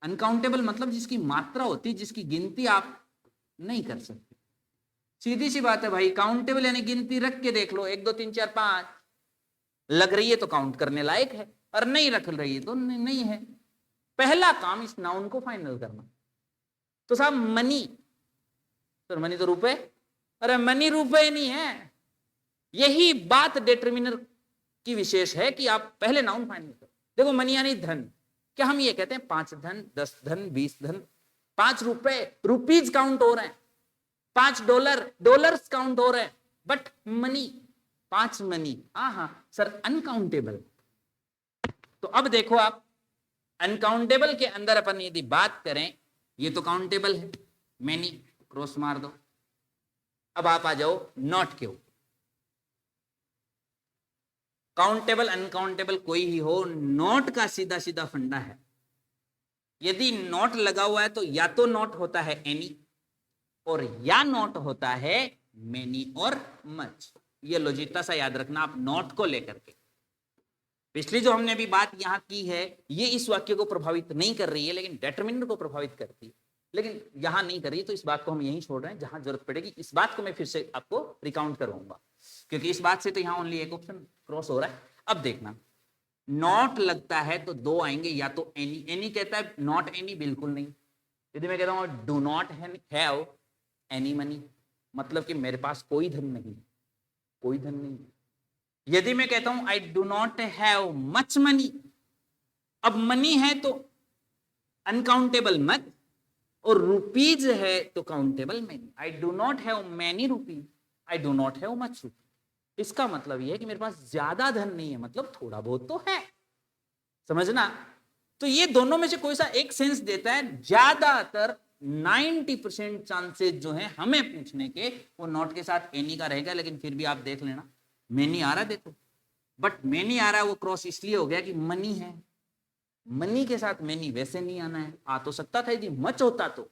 अनकाउंटेबल मतलब जिसकी मात्रा होती है, जिसकी गिनती आप नहीं कर सकते। सीधी सी बात है भाई, काउंटेबल यानी गिनती रख के देख लो, 1 2 3 4 5 लग रही है तो काउंट करने लायक है, और नहीं रख रही है तो नहीं है। पहला काम इस नाउन को फाइनल करना। तो साहब मनी, तो मनी तो रुपए, अरे मनी रुपए नहीं है। यही बात डिटरमिनर की विशेष है कि आप पहले नाउन फाइनल करो। देखो मनी यानी धन, क्या हम ये कहते हैं 5 धन 10 धन 20 धन, 5 रुपए रुपीज काउंट हो रहे हैं, 5 डॉलर डॉलर्स काउंट हो रहे हैं, बट मनी 5 मनी, हाँ सर अनकाउंटेबल। तो अब देखो आप, अनकाउंटेबल के अंदर अपन यदि बात करें, ये तो काउंटेबल है, मैनी क्रॉस मार दो। अब आप आ जाओ नॉट के ऊपर। काउंटेबल अनकाउंटेबल कोई ही हो, नॉट का सीधा सीधा फंडा है। यदि नॉट लगा हुआ है तो या तो नॉट होता है एनी, और या नॉट होता है मेनी और मच। ये लॉजिकता सा याद रखना आप नॉट को लेकर के। पिछली जो हमने अभी बात यहां की है, ये इस वाक्य को प्रभावित नहीं कर रही है, लेकिन डिटरमिनर को प्रभावित करती है, लेकिन यहां नहीं कर रही, तो इस बात को हम यहीं छोड़ रहे हैं। जहां जरूरत पड़ेगी इस बात को मैं फिर से आपको रिकाउंट करवाऊंगा, क्योंकि इस बात से तो यहां ओनली एक ऑप्शन क्रॉस हो रहा है। अब देखना, नॉट लगता है तो 2 आएंगे, या तो एनी। एनी कहता है नॉट एनी, बिल्कुल नहीं। यदि मैं कहता हूं do not have any money, मतलब कि मेरे पास कोई धन नहीं, कोई धन नहीं। यदि मैं कहता हूं I do not have much money, अब मनी है तो अनकाउंटेबल मच, और रुपीज है तो countable many. I do not have many rupees, I do not have much rupees. इसका मतलब यह है कि मेरे पास ज्यादा धन नहीं है, मतलब थोड़ा बहुत तो है। समझना? तो ये दोनों में से कोई सा एक सेंस देता है। ज्यादातर 90% चांसेस जो है हमें पूछने के वो नॉट के साथ एनी का रहेगा, लेकिन फिर भी आप देख लेना मैनी आ रहा है, देखो, बट मैनी आ रहा है वो क्रॉस इसलिए हो गया कि मनी है, मनी के साथ मैनी वैसे नहीं आना है। आ तो सकता था यदि मच होता तो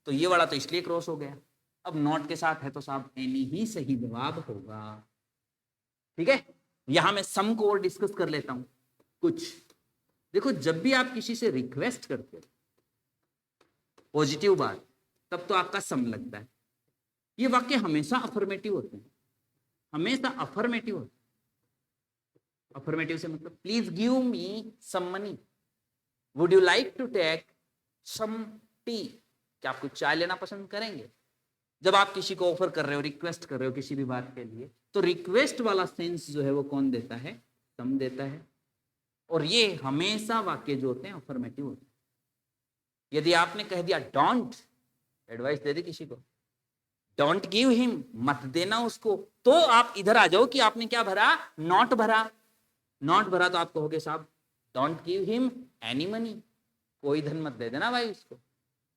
ये वाला तो इसलिए क्रॉस हो गया। अब नॉट के साथ है तो साहब एनी ही सही जवाब होगा। ठीक है, यहां मैं सम को और डिस्कस कर लेता हूं कुछ। देखो, जब भी आप किसी से रिक्वेस्ट करते हो पॉजिटिव बात, तब तो आपका सम लगता है। ये वाक्य हमेशा अफर्मेटिव होते हैं, हमेशा अफर्मेटिव होते हैं। अफर्मेटिव से मतलब please give me some money, would you like to take some tea, क्या आप कुछ चाय लेना पसंद करेंगे? जब आप किसी को ऑफर कर रहे हो, रिक्वेस्ट कर रहे हो किसी भी बात के लिए, तो रिक्वेस्ट वाला सेंस जो है वो कौन देता है? सम देता है। और ये हमेशा वाक्य जो होते हैं अफर्मेटिव होते हैं। यदि आपने कह दिया डोंट, एडवाइस दे दी किसी को, डोंट गिव हिम, मत देना उसको, तो आप इधर आ जाओ कि आपने क्या भरा? नॉट भरा। नॉट भरा तो आप कहोगे साहब don't give him any money, कोई धन मत दे देना भाई उसको।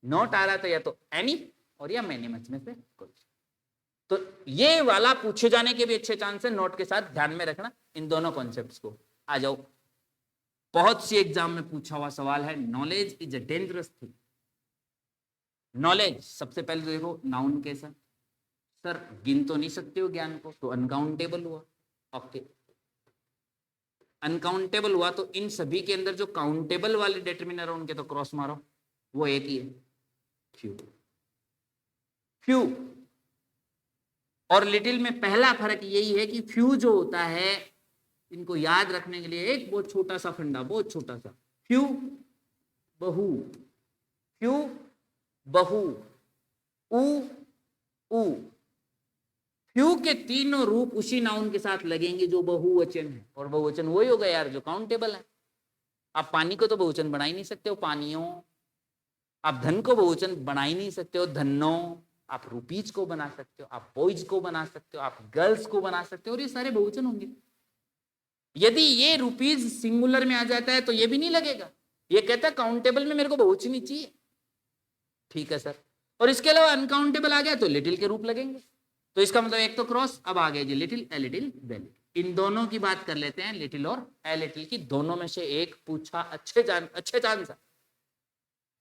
नॉट आ रहा था या तो एनी और या मैनी मच में से कोई। तो ये वाला पूछे जाने के भी अच्छे चांस है, नोट के साथ ध्यान में रखना इन दोनों कॉन्सेप्ट्स को। आ जाओ, बहुत सी एग्जाम में पूछा हुआ सवाल है, knowledge is a dangerous thing. Knowledge, सबसे पहले तो देखो नाउन कैसा? सर गिन तो नहीं सकते हो ज्ञान को, तो अनकाउंटेबल हुआ। ओके, अनकाउंटेबल हुआ तो इन सभी के अंदर जो काउंटेबल वाले डिटरमिनर है उनके तो क्रॉस मारो, वो एक ही है, फ्यू। फ्यू और लिटिल में पहला फर्क यही है कि फ्यू जो होता है, इनको याद रखने के लिए एक बहुत छोटा सा फंडा, बहुत छोटा सा, फ्यू बहु, फ्यू बहु, उ उ, फ्यू के तीनों रूप उसी नाउन के साथ लगेंगे जो बहुवचन है, और बहुवचन वही होगा यार जो काउंटेबल है। आप पानी को तो बहुवचन बना ही नहीं सकते हो, पानियों। आप धन को बहुवचन बना ही नहीं सकते हो, धनों। आप रुपीज को बना सकते हो, आप बॉयज को बना सकते हो, आप गर्ल्स को बना सकते हो, और ये सारे बहुवचन होंगे। यदि ये रुपीज सिंगुलर में आ जाता है तो ये भी नहीं लगेगा, ये कहता है काउंटेबल में मेरे को बहुवचन ही चाहिए। ठीक है सर, और इसके अलावा अनकाउंटेबल आ गया तो लिटिल के रूप लगेंगे। तो इसका मतलब एक तो क्रॉस, अब आ गया जी little, a little, the little. इन दोनों की बात कर लेते हैं, लिटिल और ए लिटिल की, दोनों में से एक पूछा, अच्छे चांस है।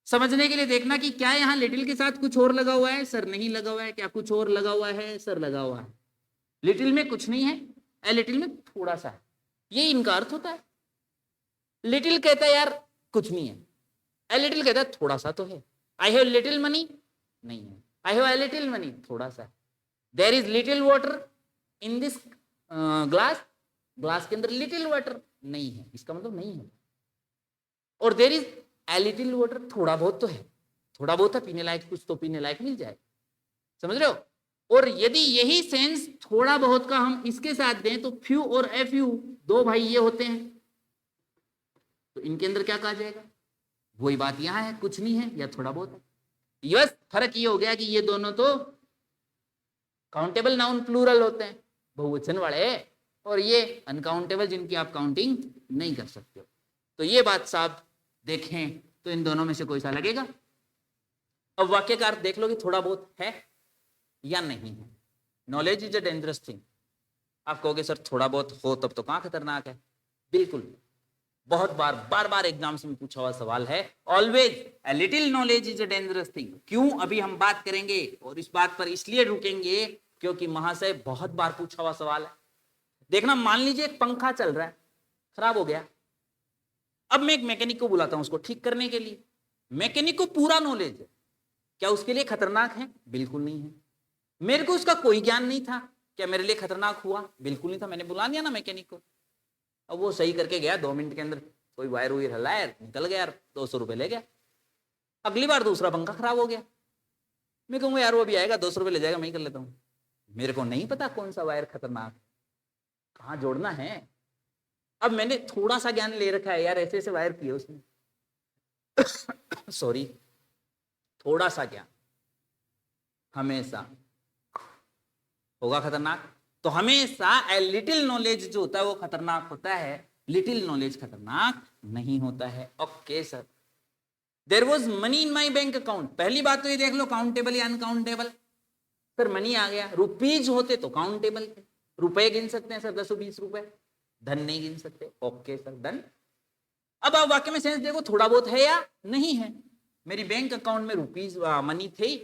समझने के लिए देखना कि क्या यहाँ लिटिल के साथ कुछ और लगा हुआ है? सर नहीं लगा हुआ है। क्या कुछ और लगा हुआ है? सर लगा हुआ है। लिटिल में कुछ नहीं है, ए लिटिल में थोड़ा सा है, ये इनका अर्थ होता है। लिटिल कहता है यार कुछ नहीं है, ए लिटिल कहता है थोड़ा सा तो है। आई हैव लिटिल मनी, नहीं है। I have a little money, थोड़ा सा है। There is little water in this glass, glass के अंदर लिटिल वाटर नहीं है, इसका मतलब नहीं है। और there is a little water, थोड़ा बहुत तो है, थोड़ा बहुत है, पीने लायक कुछ तो पीने लायक मिल जाए। समझ रहे हो? और यदि यही सेंस थोड़ा बहुत का हम इसके साथ दें तो फ्यू और ए फ्यू, दो भाई ये होते हैं, तो इनके अंदर क्या कहा जाएगा? वही बात यहां है, कुछ नहीं है या थोड़ा बहुत है। यस, फर्क ये हो गया कि ये दोनों तो काउंटेबल नाउन प्लूरल होते हैं, बहुवचन वाले, और ये अनकाउंटेबल जिनकी आप काउंटिंग नहीं कर सकते हो। तो ये बात साहब देखें तो इन दोनों में से कोई सा लगेगा। अब वाक्य का अर्थ देख लो कि थोड़ा बहुत है या नहीं है। Knowledge is a dangerous thing. आप कहोगे सर थोड़ा बहुत हो तब तो कहां खतरनाक है? बिल्कुल, बहुत बार बार एग्जाम्स में पूछा हुआ सवाल है। Always a little knowledge is a dangerous thing. क्यों? अभी हम बात करेंगे, और इस बात पर इसलिए रुकेंगे क्योंकि महाशय बहुत बार पूछा हुआ सवाल है। देखना, मान लीजिए एक पंखा चल रहा है, खराब हो गया। अब मैं एक मैकेनिक को बुलाता हूं उसको ठीक करने के लिए। मैकेनिक को पूरा नॉलेज है, क्या उसके लिए खतरनाक है? बिल्कुल नहीं है। मेरे को उसका कोई ज्ञान नहीं था, क्या मेरे लिए खतरनाक हुआ? बिल्कुल नहीं था। मैंने बुला दिया ना मैकेनिक को, अब वो सही करके गया, 2 मिनट के अंदर कोई वायर वायर हलाया, निकल गया, 200 रुपए ले गया। अगली बार दूसरा पंखा खराब हो गया, मैं कहूंगा यार वो अभी आएगा, 200 रुपए ले जाएगा, मैं ही कर लेता हूं। मेरे को नहीं पता कौन सा वायर खतरनाक है। कहाँ जोड़ना है। अब मैंने थोड़ा सा ज्ञान ले रखा है यार, ऐसे ऐसे वायर किए उसने सॉरी, थोड़ा सा ज्ञान हमेशा होगा खतरनाक। तो हमेशा लिटिल नॉलेज जो होता है वो खतरनाक होता है, लिटिल नॉलेज खतरनाक नहीं होता है। Okay sir, there was money in my bank account. पहली बात तो ये देख लो काउंटेबल या अनकाउंटेबल। सर मनी आ गया, रुपीज होते तो काउंटेबल थे, रुपए गिन सकते हैं सर 10-20 रुपए, धन नहीं गिन सकते। Okay sir done. अब आप वाक्य में सेंस देखो, थोड़ा बहुत है या नहीं है। मेरी बैंक अकाउंट में रुपीज मनी थे,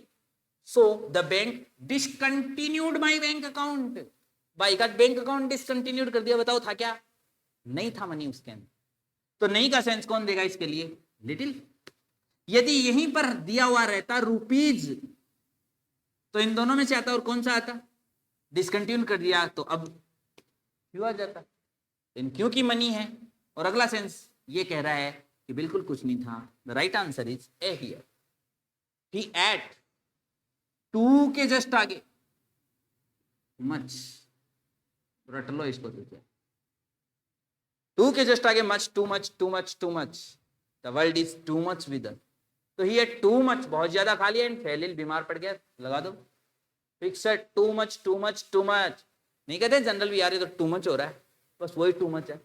so the bank discontinued my bank account. भाई का बैंक अकाउंट डिसकंटिन्यूड कर दिया, बताओ था क्या? नहीं था मनी उसके अंदर। तो नहीं का सेंस कौन देगा इसके लिए? लिटिल। यदि यहीं पर दिया हुआ रहता रुपीज तो इन दोनों में से आता और कौन सा आता? डिसकंटिन्यू कर दिया तो अब क्यों आ जाता, क्योंकि मनी है। और अगला सेंस ये कह रहा है कि बिल्कुल कुछ नहीं था। The right answer is a here. He ate, too के जस्ट आगे मच, रट लो इसको तो क्या, टू के जस्ट आगे much, too much, too much, too much, the world is too much with us. तो ही टू मच, बहुत ज्यादा खा लिया एंड फेल, बीमार पड़ गया, लगा दो फिक्स है। To much, too much, too much नहीं कहते जनरल भी आ रही तो टू मच हो रहा है, बस वही टू मच है।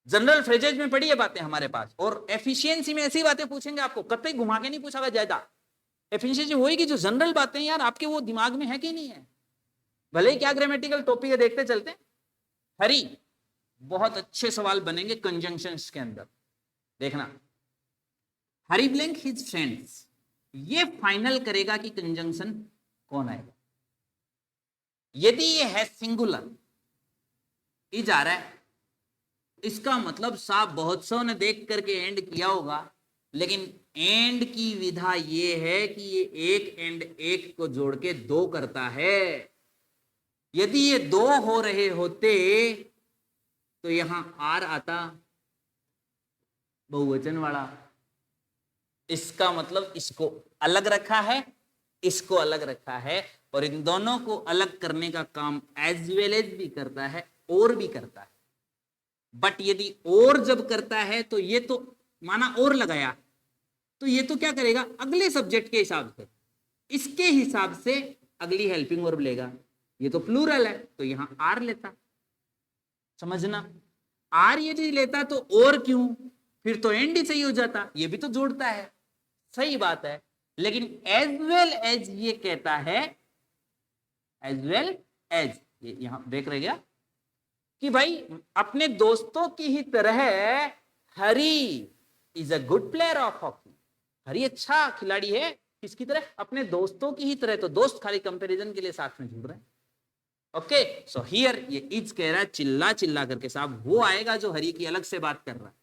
जनरल फ्रेजेज में पड़ी है बातें हमारे पास, और एफिशिएंसी में ऐसी बातें पूछेंगे आपको, कतई घुमा के नहीं पूछा ज्यादा। एफिशिएंसी होगी जो जनरल बातें यार आपके वो दिमाग में है कि नहीं है, भले ही क्या ग्रामेटिकल टॉपिक है देखते चलते। हरी, बहुत अच्छे सवाल बनेंगे कंजंक्शंस के अंदर, देखना। हरी ब्लैंक हिज फ्रेंड्स, ये फाइनल करेगा कि कंजंक्शन कौन आएगा। यदि ये है सिंगुलर, इज आ रहा है, इसका मतलब साफ बहुत सौ ने देख करके एंड किया होगा, लेकिन एंड की विधा ये है कि ये एक एंड एक को जोड़ के दो करता है। यदि ये दो हो रहे होते तो यहां आर आता बहुवचन वाला, इसका मतलब इसको अलग रखा है, इसको अलग रखा है, और इन दोनों को अलग करने का काम एज वेल एज भी करता है और भी करता है। बट यदि और जब करता है तो ये तो माना और लगाया, तो ये तो क्या करेगा अगले सब्जेक्ट के हिसाब से, इसके हिसाब से अगली हेल्पिंग वर्ब लेगा। ये तो प्लूरल है तो यहां आर लेता, समझना। आर यदि लेता तो और क्यों, फिर तो एंड ही सही हो जाता, ये भी तो जोड़ता है, सही बात है। लेकिन एज वेल एज ये कहता है, एज वेल एज, ये यहां ब्रेक रह गया कि भाई अपने दोस्तों की ही तरह Hari is a good player of hockey. Hari अच्छा खिलाड़ी है, किसकी तरह? अपने दोस्तों की ही तरह। तो दोस्त खाली कंपैरिजन के लिए साथ में जुड़ रहे हैं। ओके, सो हियर ये इज कह रहा है चिल्ला चिल्ला करके, साहब वो आएगा जो हरी की अलग से बात कर रहा है,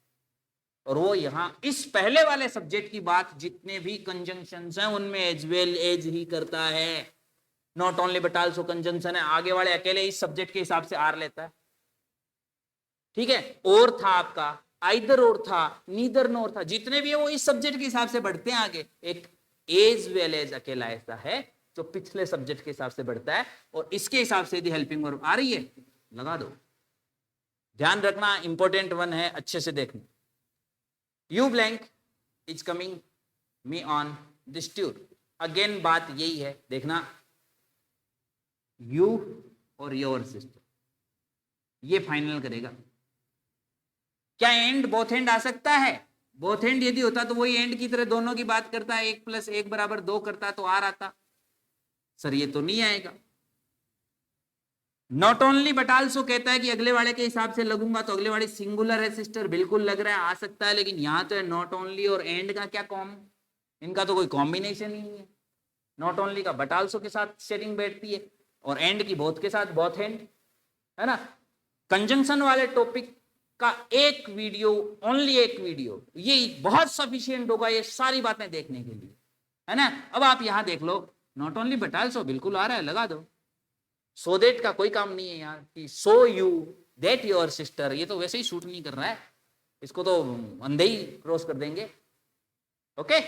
और वो यहां इस पहले वाले सब्जेक्ट की बात जितने भी कंजंक्शंस हैं उनमें एज वेल एज ही करता है। Not only but also conjunction है, आगे वाले अकेले इस सब्जेक्ट के हिसाब से आर लेता है। ठीक है, और था आपका, आइदर और था, नीदर नोर था, जितने भी है वो इस सब्जेक्ट के हिसाब से बढ़ते हैं आगे। एक एज वेल एज अकेला ऐसा है जो पिछले सब्जेक्ट के हिसाब से बढ़ता है, और इसके हिसाब से यदि हेल्पिंग वर्ब आ रही है लगा दो। ध्यान रखना, इंपॉर्टेंट वन है, अच्छे से देखना। You blank is coming me on this tour. Again बात यही है, देखना, यू और योर सिस्टर ये फाइनल करेगा। क्या एंड बोथ एंड आ सकता है? बोथ एंड यदि होता तो वही एंड की तरह दोनों की बात करता है, 1 + 1 = 2 करता तो आर आता। सर ये तो नहीं आएगा। नॉट ओनली बट आल्सो कहता है कि अगले वाले के हिसाब से लगूंगा, तो अगले वाले सिंगुलर है सिस्टर, बिल्कुल लग रहा है आ सकता है, लेकिन यहां तो है नॉट ओनली और एंड का क्या कॉम, इनका तो कोई कॉम्बिनेशन ही नहीं है। नॉट ओनली का बट आल्सो के साथ शेयरिंग बैठती है, और एंड की बोथ के साथ बोथ एंड, है ना। कंजंक्शन वाले टॉपिक का एक वीडियो, ओनली एक वीडियो, ये बहुत सफिशिएंट होगा ये सारी बातें देखने के लिए, है ना। अब आप यहां देख लो, नॉट ओनली बट आल्सो बिल्कुल आ रहा है, लगा दो। सो देट का कोई काम नहीं है यार, कि so you that your sister, ये तो वैसे ही शूट नहीं कर रहा है, इसको तो अंधे ही क्रॉस कर देंगे। ओके,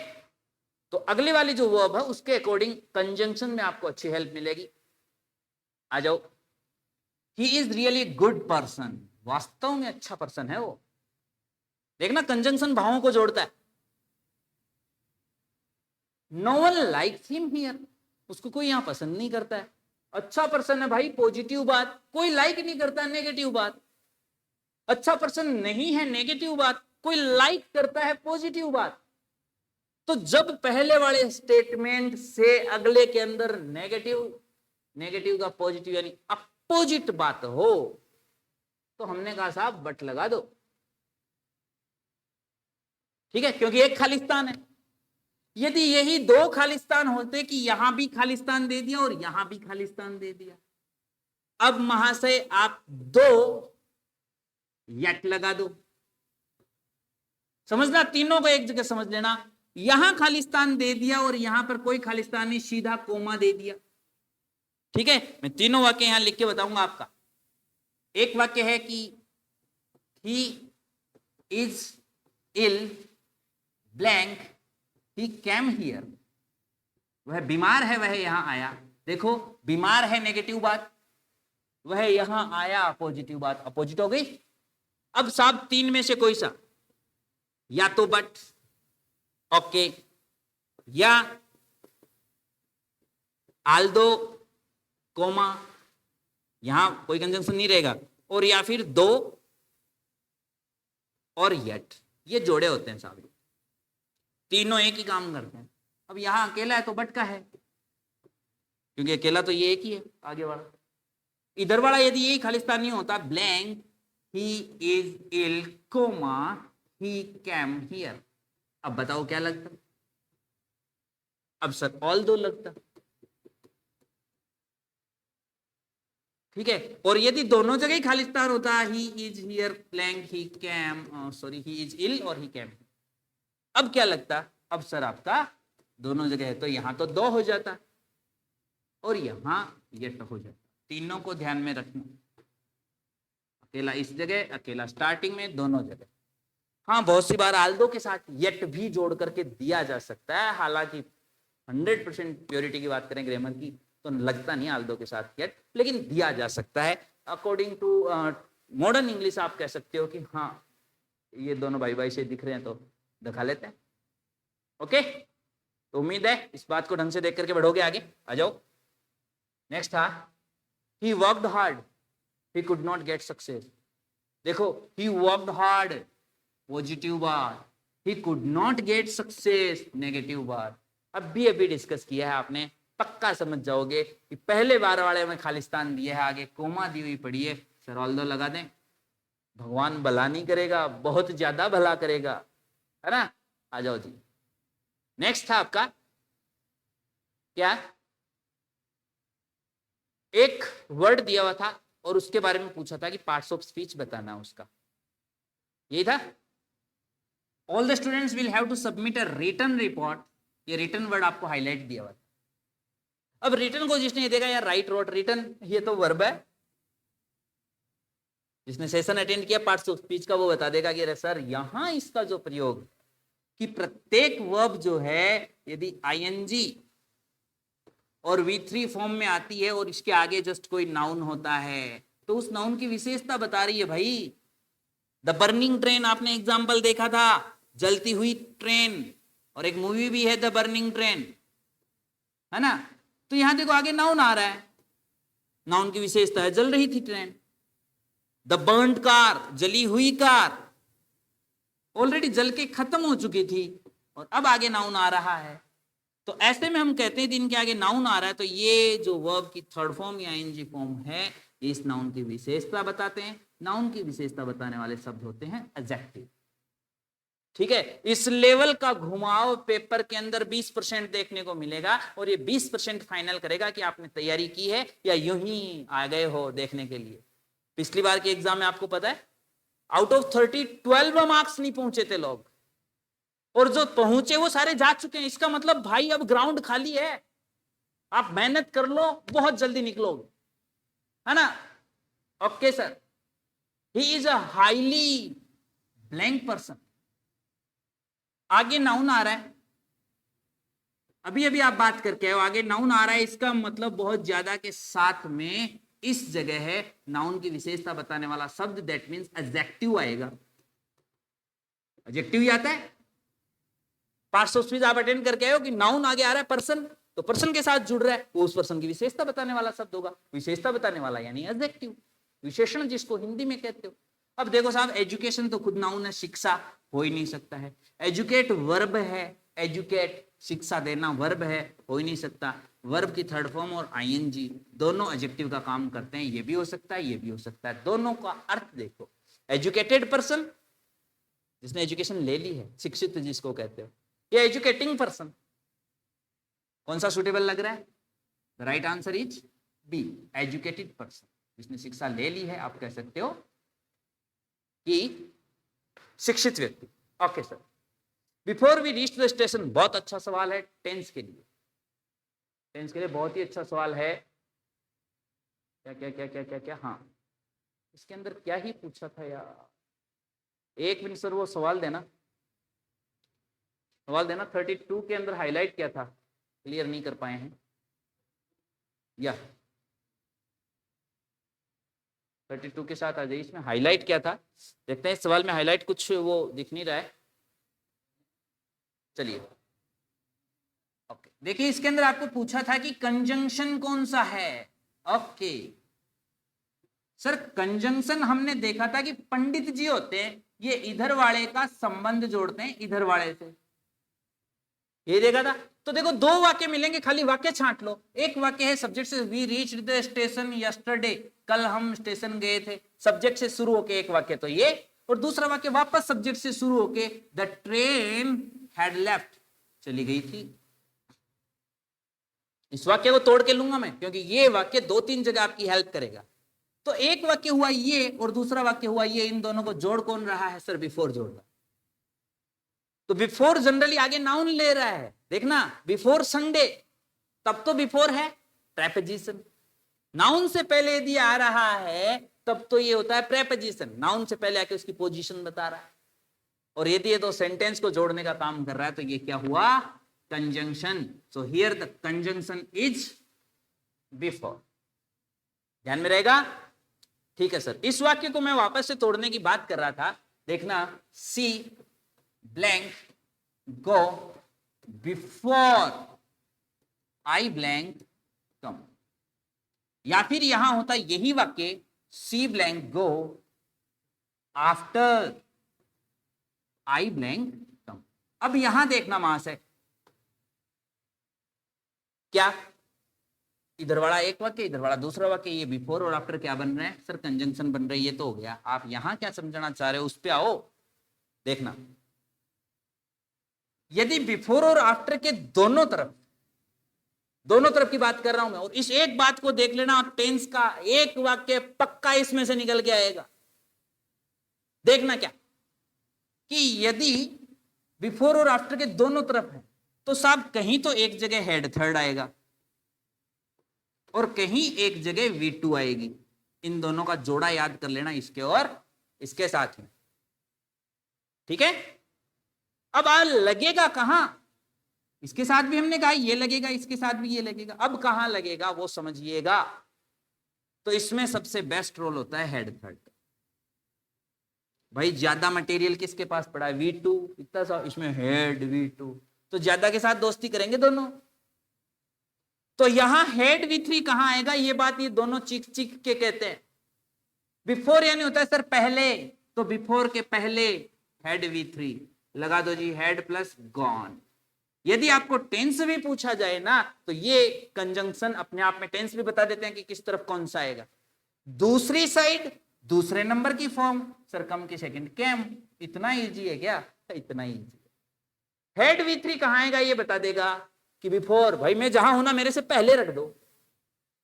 तो अगली वाली जो वर्ब है उसके अकॉर्डिंग कंजंक्शन में आपको अच्छी हेल्प मिलेगी। आ जाओ। He is really good person, वास्तव में अच्छा पर्सन है वो। देखना कंजंक्शन भावों को जोड़ता है। No one likes him here, उसको कोई यहां पसंद नहीं करता है। अच्छा पर्सन है भाई, पॉजिटिव बात, कोई लाइक नहीं करता नेगेटिव बात। अच्छा पर्सन नहीं है, नेगेटिव बात, कोई लाइक करता है पॉजिटिव बात। तो जब पहले वाले स्टेटमेंट से अगले के अंदर नेगेटिव, नेगेटिव का पॉजिटिव यानी अपोजिट बात हो, तो हमने कहा साहब बट लगा दो। ठीक है, क्योंकि एक खालिस्तान है। यदि यही दो खालिस्तान होते कि यहां भी खालिस्तान दे दिया और यहां भी खालिस्तान दे दिया, अब महाशय आप दो यट लगा दो। समझना, तीनों को एक जगह समझ लेना। यहां खालिस्तान दे दिया और यहां पर कोई खालिस्तान नहीं, सीधा कोमा दे दिया। ठीक है, मैं तीनों वाक्य यहां लिख के बताऊंगा आपका। एक वाक्य है कि he is ill blank he came here, वह बीमार है, वह यहां आया। देखो बीमार है नेगेटिव बात, वह यहां आया पॉजिटिव बात, अपोजिट हो गई। अब साहब तीन में से कोई सा, या तो बट, ओके, या आल्दो कोमा, यहां कोई कंजंक्शन नहीं रहेगा, और या फिर दो और यट, ये जोड़े होते हैं साहब, तीनों एक ही काम करते हैं। अब यहां अकेला है तो बट का है, क्योंकि अकेला तो ये एक ही है आगे वाला। इधर वाला यदि यही खालिस्तान नहीं होता, blank he is ill comma he came here, अब बताओ क्या लगता? अब सर ऑल दो लगता। ठीक है, और यदि दोनों जगह ही खालिस्तान होता, he is here blank he came, sorry he is ill और ही कैम, अब क्या लगता? अब सर आपका दोनों जगह है तो यहां तो दो हो जाता और यहां यट हो जाता। तीनों को ध्यान में रखना, अकेला इस जगह, अकेला स्टार्टिंग में, दोनों जगह। हाँ, बहुत सी बार आल्दो के साथ यट भी जोड़ करके दिया जा सकता है, हालांकि 100% प्योरिटी की बात करें ग्रामर की तो लगता नहीं आल्दो के साथ यट, लेकिन दिया जा सकता है। अकॉर्डिंग टू मॉडर्न इंग्लिश आप कह सकते हो कि हाँ ये दोनों भाई भाई से दिख रहे हैं तो दिखा लेते हैं। ओके, तो उम्मीद है इस बात को ढंग से देख करके बढ़ोगे आगे। आ जाओ, नेक्स्ट था he worked hard he could not get success. देखो ही वर्कड हार्ड पॉजिटिव बात, he could not get success negative बात। अभी डिस्कस किया है आपने, पक्का समझ जाओगे कि पहले बार वाले में खालिस्तान दिया है, आगे कोमा दी हुई पड़ी है, सर ऑल दो लगा दें। भगवान भला नहीं करेगा, बहुत ज्यादा भला करेगा, है ना। आ जाओ जी, नेक्स्ट था आपका क्या, एक वर्ड दिया हुआ था और उसके बारे में पूछा था कि पार्ट्स ऑफ स्पीच बताना उसका, यही था। All the students will have to submit a written report, ये रिटन वर्ड आपको हाईलाइट दिया हुआ था। अब रिटन को जिसने ये देखा यार राइट रोट रिटन, ये तो वर्ब है, जिसने सेशन अटेंड किया पार्ट्स ऑफ स्पीच का वो बता देगा कि अरे सर यहां इसका जो प्रयोग कि प्रत्येक वर्ब जो है यदि आईएनजी और V3 फॉर्म में आती है और इसके आगे जस्ट कोई नाउन होता है तो उस नाउन की विशेषता बता रही है भाई। द बर्निंग ट्रेन आपने एग्जाम्पल देखा था, जलती हुई ट्रेन, और एक मूवी भी है द बर्निंग ट्रेन, है ना। तो यहां देखो आगे नाउन आ रहा है, नाउन की विशेषता है जल रही थी ट्रेन। द बर्न्ड कार, जली हुई कार, ऑलरेडी जल के खत्म हो चुकी थी और अब आगे नाउन आ रहा है। तो ऐसे में हम कहते हैं इनके आगे नाउन आ रहा है तो ये जो वर्ब की थर्ड फॉर्म या आईएनजी फॉर्म है ये इस नाउन की विशेषता बताते हैं। नाउन की विशेषता बताने वाले शब्द होते हैं एडजेक्टिव। ठीक है, इस लेवल का घुमाव पेपर के अंदर 20% देखने को मिलेगा और ये 20% फाइनल करेगा कि आपने तैयारी की है या यूं ही आ गए हो देखने के लिए। पिछली बार के एग्जाम में आपको पता है आउट ऑफ 30 12 मार्क्स नहीं पहुंचे थे लोग, और जो पहुंचे वो सारे जा चुके हैं। इसका मतलब भाई अब ग्राउंड खाली है, आप मेहनत कर लो बहुत जल्दी निकलोगे, है ना। Okay sir, he is a highly blank person, आगे नाउन आ रहा है, अभी अभी आप बात करके आए हो, आगे नाउन आ रहा है, इसका मतलब बहुत ज्यादा के साथ में इस जगह है नाउन की विशेषता बताने वाला शब्द, दैट मीन्स एडजेक्टिव आएगा। एडजेक्टिव ही आता है। पार्ट्स ऑफ स्पीच आप अटेंड करके आए हो कि नाउन आगे आ रहा है पर्सन, तो पर्सन के साथ जुड़ रहा है, वो उस पर्सन की विशेषता बताने वाला शब्द होगा। विशेषता बताने वाला यानी एडजेक्टिव, विशेषण जिसको हिंदी में कहते हो। अब देखो साहब, एजुकेशन तो खुद नाउन है, शिक्षा हो ही नहीं सकता है। एजुकेट वर्ब है, एजुकेट शिक्षा देना वर्ब है, हो ही नहीं सकता। वर्ब की थर्ड फॉर्म और आईएनजी दोनों एडजेक्टिव का काम करते हैं, ये भी हो सकता है, ये भी हो सकता है। दोनों का अर्थ देखो, एजुकेटेड पर्सन जिसने एजुकेशन ले ली है, शिक्षित जिसको कहते हो, या एजुकेटिंग पर्सन, कौन सा सुटेबल लग रहा है? The right answer is B, educated person, जिसने शिक्षा ले ली है, आप कह सकते हो कि शिक्षित व्यक्ति। Okay sir, before we reach the station, बहुत अच्छा सवाल है टेंस के लिए। टेंस के लिए बहुत ही अच्छा सवाल है। क्या क्या क्या क्या क्या क्या, हाँ इसके अंदर क्या ही पूछा था यार, एक मिनट सर वो सवाल देना, सवाल देना। 32 के अंदर हाईलाइट क्या था, क्लियर नहीं कर पाए हैं या 32 के साथ आ जाइए, इसमें हाईलाइट क्या था देखते हैं। इस सवाल में हाईलाइट कुछ वो दिख नहीं रहा है, चलिए ओके। देखिए इसके अंदर आपको पूछा था कि कंजंक्शन कौन सा है। ओके सर, कंजंक्शन हमने देखा था कि पंडित जी होते हैं, ये इधर वाले का संबंध जोड़ते हैं इधर वाले से, ये देखा था। तो देखो दो वाक्य मिलेंगे, खाली वाक्य छांट लो। एक वाक्य है सब्जेक्ट से, we reached the station yesterday, कल हम स्टेशन गए थे, सब्जेक्ट से शुरू होके एक वाक्य तो ये, और दूसरा वाक्य वापस सब्जेक्ट से शुरू होके द ट्रेन हैड लेफ्ट, चली गई थी। इस वाक्य को तोड़ के लूंगा मैं, क्योंकि ये वाक्य दो तीन जगह आपकी हेल्प करेगा। तो एक वाक्य हुआ ये और दूसरा वाक्य हुआ ये, इन दोनों को जोड़ कौन रहा है सर? बिफोर जोड़ रहा। तो बिफोर जनरली आगे नाउन ले रहा है, देखना बिफोर संडे, तब तो बिफोर है प्रेपोजिशन। नाउन से पहले यदि आ रहा है तब तो ये होता है प्रेपोजिशन, नाउन से पहले आके उसकी पोजीशन बता रहा है। और यदि ये तो सेंटेंस को जोड़ने का काम कर रहा है तो ये क्या हुआ? Conjunction. So here the conjunction is before. ध्यान में रहेगा? ठीक है सर, इस वाक्य को मैं वापस से तोड़ने की बात कर रहा था। देखना, see blank go before I blank come, या फिर यहां होता यही वाक्य see blank go after I blank come. अब यहां देखना महाशय, क्या इधर वाला एक वाक्य, इधर वाला दूसरा वाक्य, ये बिफोर और आफ्टर क्या बन रहे हैं सर? कंजंक्शन बन रही है। ये तो हो गया। आप यहां क्या समझना चाह रहे हो उस पे आओ। देखना, यदि बिफोर और आफ्टर के दोनों तरफ की बात कर रहा हूं मैं, और इस एक बात को देख लेना, टेंस का एक वाक्य पक्का इसमें से निकल के आएगा। देखना क्या कि यदि बिफोर और आफ्टर के दोनों तरफ है तो साहब कहीं तो एक जगह हेड थर्ड आएगा और कहीं एक जगह V2 आएगी। इन दोनों का जोड़ा याद कर लेना, इसके और इसके साथ में। ठीक है, अब लगेगा कहां? इसके साथ भी हमने कहा ये लगेगा, इसके साथ भी ये लगेगा। अब कहां लगेगा वो समझिएगा। तो इसमें सबसे बेस्ट रोल होता है हेड थर्ड। भाई ज्यादा मटेरियल किसके पास पड़ा है? V2, इतना सा, इसमें हेड V2, तो ज्यादा के साथ दोस्ती करेंगे दोनों। तो यहां हेड V3 कहां आएगा? ये बात ये दोनों चीख चीख के कहते हैं। बिफोर यानी होता है सर पहले, तो बिफोर के पहले हेड V3 लगा दो जी, हेड प्लस गॉन। यदि आपको टेंस भी पूछा जाए ना तो ये कंजंक्शन अपने आप में टेंस भी बता देते हैं कि किस तरफ कौन सा आएगा। दूसरी साइड दूसरे नंबर की फॉर्म, सर कम की सेकंड कैम। इतना इजी है क्या? इतना ही इजी। हेड V3 कहां आएगा ये बता देगा कि बिफोर। भाई मैं जहां हूं ना मेरे से पहले रख दो,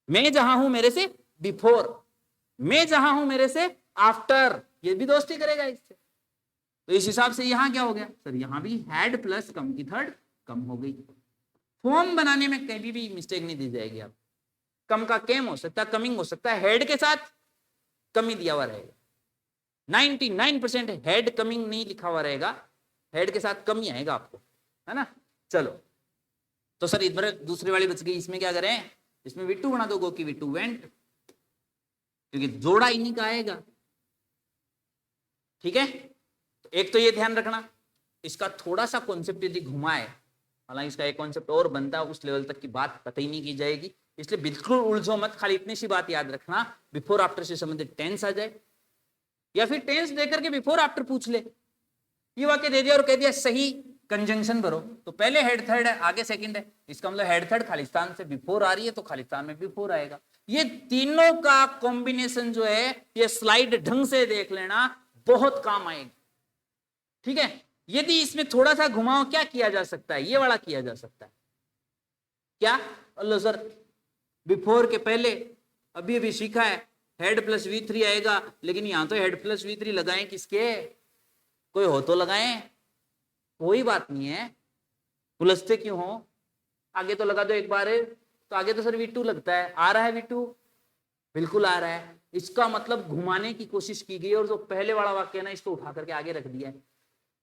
मैं जहां हूं मेरे से बिफोर, मैं जहां हूं मेरे से आफ्टर, ये भी दोस्ती करेगा इससे। तो इस हिसाब से यहां क्या हो गया सर? यहां भी हेड प्लस कम की थर्ड कम हो गई। फॉर्म बनाने में कभी भी मिस्टेक नहीं दी जाएगी। आप कम का केम हो सकता है, कमिंग हो सकता है, हेड के साथ कमी दिया हुआ रहेगा। 99% हेड कमिंग नहीं लिखा हुआ रहेगा, हेड के साथ कमी आएगा आपको, है ना। चलो तो सर इधर दूसरी वाली बच गई, इसमें क्या करें? इसमें V2 बना दो, गो की V2 वेंट। क्योंकि जोड़ा इन्हीं का आएगा। ठीक है, तो एक तो ये ध्यान रखना, इसका थोड़ा सा कॉन्सेप्ट यदि घुमाए, हालांकि इसका एक कॉन्सेप्ट और बनता है, उस लेवल तक की बात पता ही नहीं की जाएगी, इसलिए बिल्कुल उलझो मत, खाली इतनी सी बात याद रखना, बिफोर आफ्टर से संबंधित टेंस आ जाए या फिर टेंस देकर के बिफोर आफ्टर पूछ ले। ये वाक्य दे दिया और कह दिया सही कंजंक्शन भरो, तो पहले हेड थर्ड है, आगे सेकंड है, इसका मतलब हेड थर्ड खालिस्तान से बिफोर आ रही है तो खालिस्तान में बिफोर आएगा। ये तीनों का कॉम्बिनेशन जो है, ये स्लाइड ढंग से देख लेना, बहुत काम आएगी। ठीक है, यदि इसमें थोड़ा सा घुमाओ, क्या किया जा सकता है, ये वाला किया जा सकता है, क्या अल्लो सर, बिफोर के पहले अभी अभी सीखा है हेड प्लस V3 आएगा, लेकिन यहां तो हेड प्लस V3 लगाएं किसके, कोई हो तो लगाएं, कोई बात नहीं है, उलझते क्यों हो, आगे तो लगा दो एक बार, तो आगे तो सर V2 लगता है, आ रहा है V2, बिल्कुल आ रहा है, इसका मतलब घुमाने की कोशिश की गई और जो पहले वाला वाक्य है ना, इसको उठा करके आगे रख दिया है।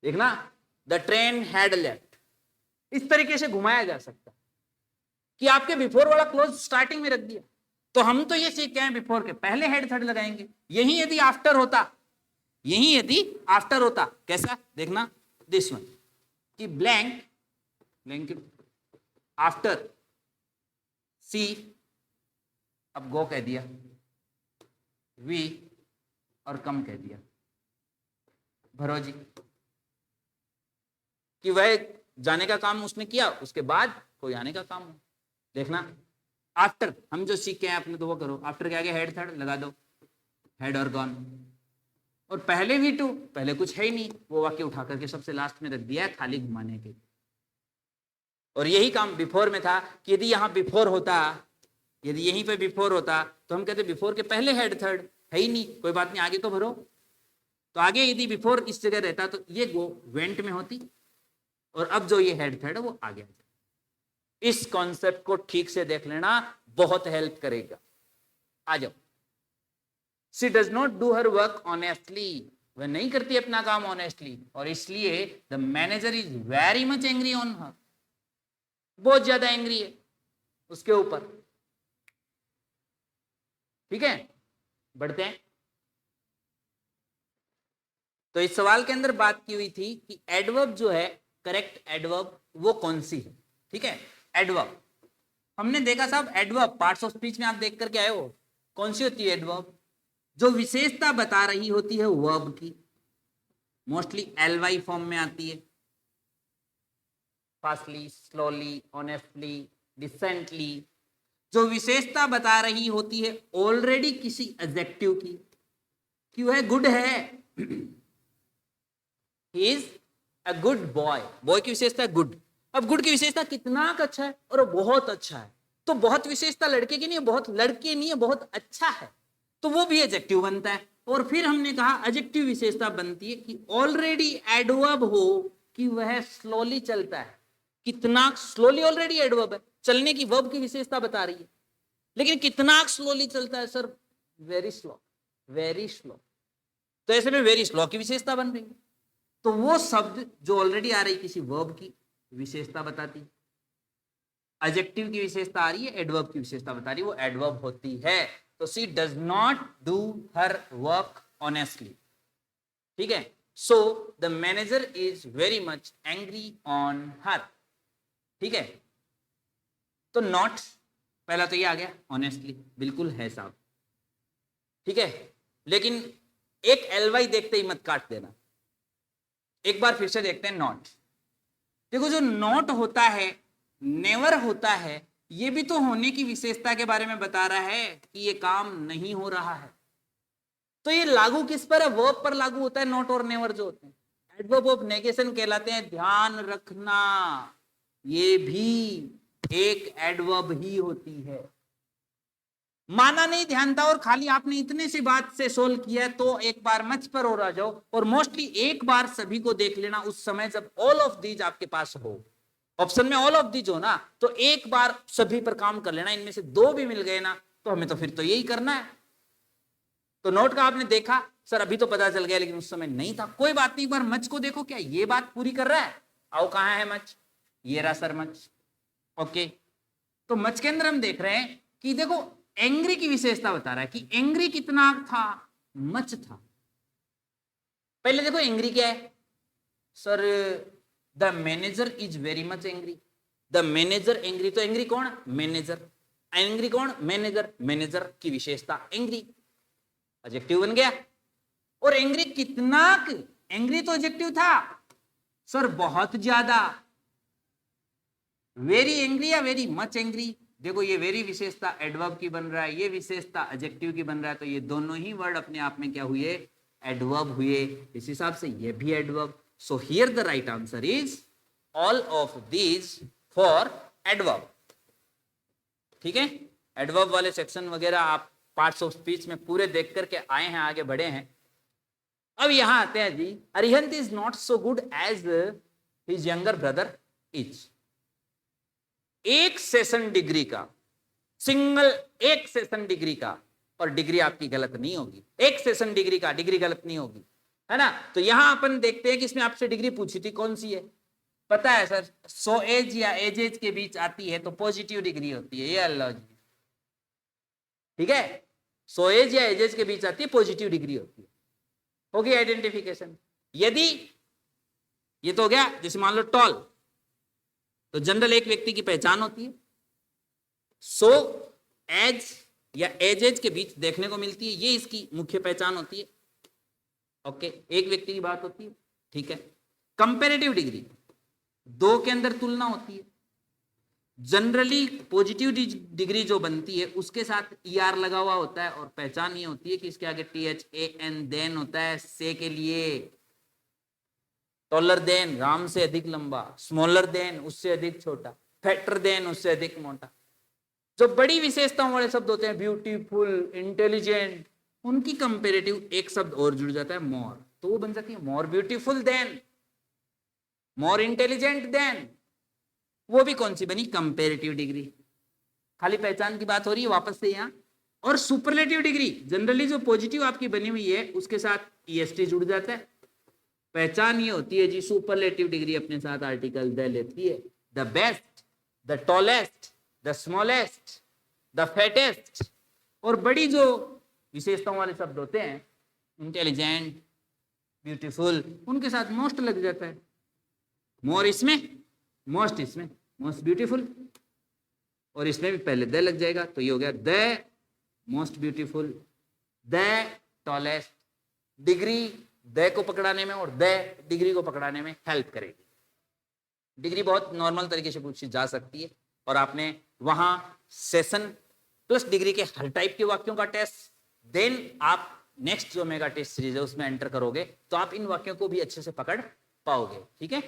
देखना, द ट्रेन हैड लेफ्ट, इस तरीके से घुमाया जा सकता है कि आपके बिफोर वाला क्लोज स्टार्टिंग में रख दिया, तो हम तो ये सीख गए बिफोर के पहले हेड थर्ड लगाएंगे। यही यदि आफ्टर होता, यही यदि आफ्टर होता, कैसा देखना, दिस वन कि ब्लैंक ब्लैंक आफ्टर सी, अब गो कह दिया, वी और कम कह दिया, भरो जी, कि वह जाने का काम उसने किया, उसके बाद कोई आने का काम हो। देखना, आफ्टर हम जो सीख के हैं आपने तो वो करो, आफ्टर के आगे हेड थर्ड लगा दो, हेड और गॉन, और पहले V2, पहले कुछ है ही नहीं, वो वाक्य उठा करके सबसे लास्ट में रख दिया है खाली घुमाने के। और यही काम बिफोर में था कि यदि यहां बिफोर होता, यदि यहीं पे बिफोर होता तो हम कहते बिफोर के पहले हेड थर्ड है ही नहीं, कोई बात नहीं, आगे तो भरो, तो आगे यदि बिफोर इस जगह रहता तो ये गो वेंट में होती, और अब जो ये हेड थर्ड है वो आगे आ जाए। इस कॉन्सेप्ट को ठीक से देख लेना, बहुत हेल्प करेगा। आ जाओ, she does not do her work honestly, वह नहीं करती अपना काम ऑनेस्टली, और इसलिए the manager is very much angry on her, बहुत ज्यादा एंग्री है उसके ऊपर। ठीक है, बढ़ते हैं। तो इस सवाल के अंदर बात की हुई थी कि एडवर्ब जो है, करेक्ट एडवर्ब वो कौन सी है। ठीक है, एडवर्ब हमने देखा साहब, एडवर्ब पार्ट्स ऑफ स्पीच में आप देख करके आए हो, कौन सी होती है एडवर्ब, जो विशेषता बता रही होती है वर्ब की, मोस्टली LY फॉर्म में आती है, फास्टली, स्लोली, ऑनेस्टली, डिसेंटली, जो विशेषता बता रही होती है ऑलरेडी किसी एडजेक्टिव की, कि वह गुड है, he is a good boy, boy की विशेषता गुड। अब गुड की विशेषता कितना अच्छा है, और बहुत अच्छा है, तो बहुत विशेषता लड़के की नहीं है, बहुत लड़के नहीं है, बहुत अच्छा है, तो वो भी एडजेक्टिव बनता है। और फिर हमने कहा एडजेक्टिव विशेषता बनती है कि ऑलरेडी एडवर्ब हो, कि वह स्लोली चलता है, कितना स्लोली, ऑलरेडी एडवर्ब है, चलने की वर्ब की विशेषता बता रही है, लेकिन कितना स्लोली चलता है sir, very slow, very slow, तो ऐसे में वेरी स्लो की विशेषता बन रही है। तो वो शब्द जो ऑलरेडी आ रही किसी वर्ब की विशेषता बताती, एडजेक्टिव की विशेषता आ रही है, एडवर्ब की विशेषता बता रही है, वो एडवर्ब होती है। तो she does not do her work honestly. ठीक है, so the manager is very much angry on her. ठीक है, तो नॉट पहला तो ये आ गया, ऑनेस्टली बिल्कुल है साहब। ठीक है, लेकिन एक LY देखते ही मत काट देना, एक बार फिर से देखते हैं नॉट। देखो, जो नॉट होता है, नेवर होता है, ये भी तो होने की विशेषता के बारे में बता रहा है कि ये काम नहीं हो रहा है। तो ये लागू किस पर है, वर्ब पर लागू होता है, नॉट और नेवर जो होते हैं, एडवर्ब ऑफ नेगेशन कहलाते हैं। ध्यान रखना, ये भी एक एडवर्ब ही होती है। माना नहीं ध्यान था और खाली आपने इतने सी बात से सोल्व किया, तो एक बार मंच पर और आ जाओ, और मोस्टली एक बार सभी को देख लेना उस समय जब ऑल ऑफ दीज आपके पास हो, ऑप्शन में ऑल ऑफ दीज हो ना, तो एक बार सभी पर काम कर लेना, इनमें से दो भी मिल गए ना, तो हमें तो फिर तो यही करना है। तो नोट का आपने देखा सर, अभी तो पता चल गया, लेकिन उस समय नहीं था, कोई बात नहीं, एक बार मच को देखो, क्या ये बात पूरी कर रहा है। आओ, कहां है मच, ये रहा सर मच। ओके, तो मच के अंदर हम देख रहे हैं कि देखो एंग्री की विशेषता बता रहा है कि एंग्री कितना था, मच था। पहले देखो एंग्री क्या है sir, the manager is very much angry. The manager angry, तो एंग्री कौन, मैनेजर। एंग्री कौन, मैनेजर। मैनेजर की विशेषता एंग्री, एडजेक्टिव बन गया। और एंग्री कितना, एंग्री तो एडजेक्टिव था सर, बहुत ज्यादा। वेरी एंग्री या वेरी मच एंग्री, देखो ये वेरी विशेषता एडवर्ब की बन रहा है, ये विशेषता एडजेक्टिव की बन रहा है, तो ये दोनों ही वर्ड अपने आप में क्या हुए, एडवर्ब हुए। इस हिसाब से ये भी adverb. So here the right answer is all of these for adverb. ठीक है, एडवर्ब वाले सेक्शन वगैरह आप पार्ट्स ऑफ स्पीच में पूरे देख करके आए हैं, आगे बढ़े हैं। अब यहां आते हैं जी, Arihant is not so good as his younger brother is. एक सेशन डिग्री का, सिंगल एक सेशन डिग्री का, और डिग्री आपकी गलत नहीं होगी, एक सेशन डिग्री का डिग्री गलत नहीं होगी, है ना। तो यहां अपन देखते हैं कि इसमें आपसे डिग्री पूछी थी कौन सी है, पता है सर, सो एज या एज के बीच आती है तो पॉजिटिव डिग्री होती है, ये अल्लाह जी, ठीक है। सो एज या एज के बीच आती है, पॉजिटिव डिग्री होती है, होगी आइडेंटिफिकेशन। यदि ये तो हो गया, जैसे मान लो टॉल, तो जनरल एक व्यक्ति की पहचान होती है, सो एज या एज के बीच देखने को मिलती है, ये इसकी मुख्य पहचान होती है। ओके, एक व्यक्ति की बात होती है, ठीक है। कंपैरेटिव डिग्री, दो के अंदर तुलना होती है। जनरली पॉजिटिव डिग्री जो बनती है उसके साथ ER लगा हुआ होता है, और पहचान ये होती है कि इसके आगे THAN देन होता है, से के लिए। टॉलर देन, राम से अधिक लंबा, स्मॉलर देन उससे अधिक छोटा, फैटर देन उससे अधिक मोटा। जो बड़ी विशेषताओं वाले शब्द होते हैं, ब्यूटीफुल, इंटेलिजेंट, उनकी कंपेरेटिव एक शब्द और जुड़ जाता है, मोर, तो वो बन जाती है more beautiful then, more intelligent then. वो भी कौन सी बनी, कंपेरेटिव डिग्री। खाली पहचान की बात हो रही है वापस से यहाँ। और सुपरलेटिव डिग्री, जनरली जो पॉजिटिव आपकी बनी हुई है उसके साथ EST जुड़ जाता है, पहचान ये होती है जी, सुपरलेटिव डिग्री अपने साथ आर्टिकल द लेती है। The best, the tallest, the smallest, the fattest. और बड़ी जो विशेषताओं वाले शब्द होते हैं, इंटेलिजेंट, ब्यूटीफुल, उनके साथ मोस्ट लग जाता है। मोर इसमें, मोस्ट इसमें, मोस्ट ब्यूटीफुल, और इसमें भी पहले द लग जाएगा, तो ये हो गया the most beautiful, the tallest. Degree the को पकड़ाने में और द डिग्री को पकड़ाने में हेल्प करेगी। डिग्री बहुत नॉर्मल तरीके से पूछी जा सकती है, और आपने वहां सेशन प्लस डिग्री के हर टाइप के वाक्यों का टेस्ट, देन आप नेक्स्ट जो मेगा टेस्ट सीरीज है उसमें एंटर करोगे, तो आप इन वाक्यों को भी अच्छे से पकड़ पाओगे। ठीक है,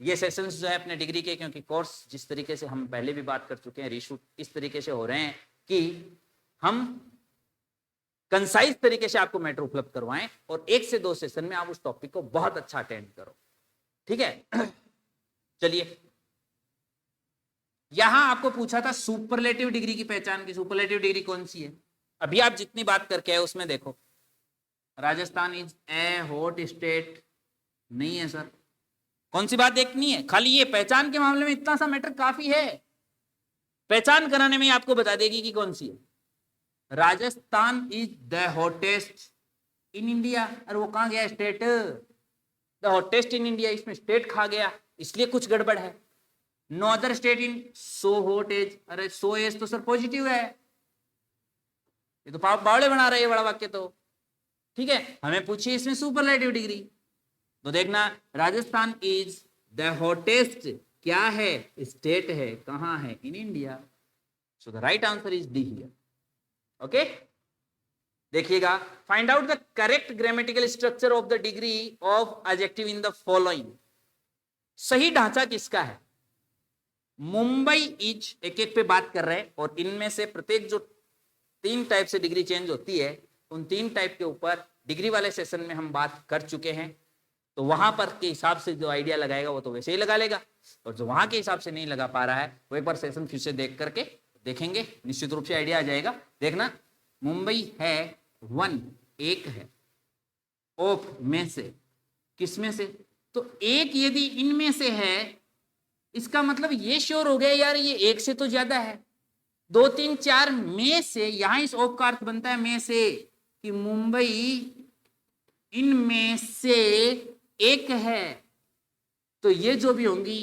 ये सेशंस जो है अपने डिग्री के, क्योंकि कोर्स जिस तरीके से हम पहले भी बात कर चुके हैं, रीशूट इस तरीके से हो रहे हैं कि हम कंसाइज तरीके से आपको मैटर उपलब्ध करवाएं, और 1 से 2 सेशन में आप उस टॉपिक को बहुत अच्छा अटेंड करो। ठीक है, चलिए, यहां आपको पूछा था सुपरलेटिव डिग्री की पहचान की। सुपरलेटिव डिग्री कौन सी है? अभी आप जितनी बात करके आए उसमें देखो, Rajasthan is a hot state नहीं है सर, कौन सी बात देखनी है? खाली ये पहचान के मामले में इतना सा मैटर काफी है, पहचान कराने में आपको बता देगी कि कौन सी है। Rajasthan is the hottest in India, अरे वो कहां गया state, the hottest in India, इसमें स्टेट खा गया, इसलिए कुछ गड़बड़ है। No other state in so hot as, अरे सो एज तो सर पॉजिटिव है, ये तो बावड़े बना रहे हैं बड़ा वाक्य तो। ठीक है, हमें पूछिए इसमें सुपरलेटिव डिग्री, तो देखना राजस्थान इज द हॉटेस्ट क्या है, स्टेट है, कहां है, in India. So the right answer is D here. Okay, देखिएगा, find out the correct grammatical structure of the degree of adjective in the following. सही ढांचा किसका है? मुंबई इज, एक एक पे बात कर रहे हैं, और इनमें से प्रत्येक जो 3 टाइप से डिग्री चेंज होती है, उन 3 टाइप के ऊपर डिग्री वाले सेशन में हम बात कर चुके हैं, तो वहां पर के हिसाब से जो आइडिया लगाएगा वो तो वैसे ही लगा लेगा, और जो वहां के हिसाब से नहीं लगा पा रहा है वो एक बार सेशन फिर से देख करके देखेंगे, निश्चित रूप से आइडिया आ जाएगा। देखना, मुंबई है 1, एक है, ऑफ में से, किस में से, तो एक यदि इनमें से है, इसका मतलब ये श्योर हो गया यार ये एक से तो ज्यादा है, 2 3 4 में से, यहां इस ऑफ का अर्थ बनता है में से, कि मुंबई इनमें से एक है। तो ये जो भी होंगी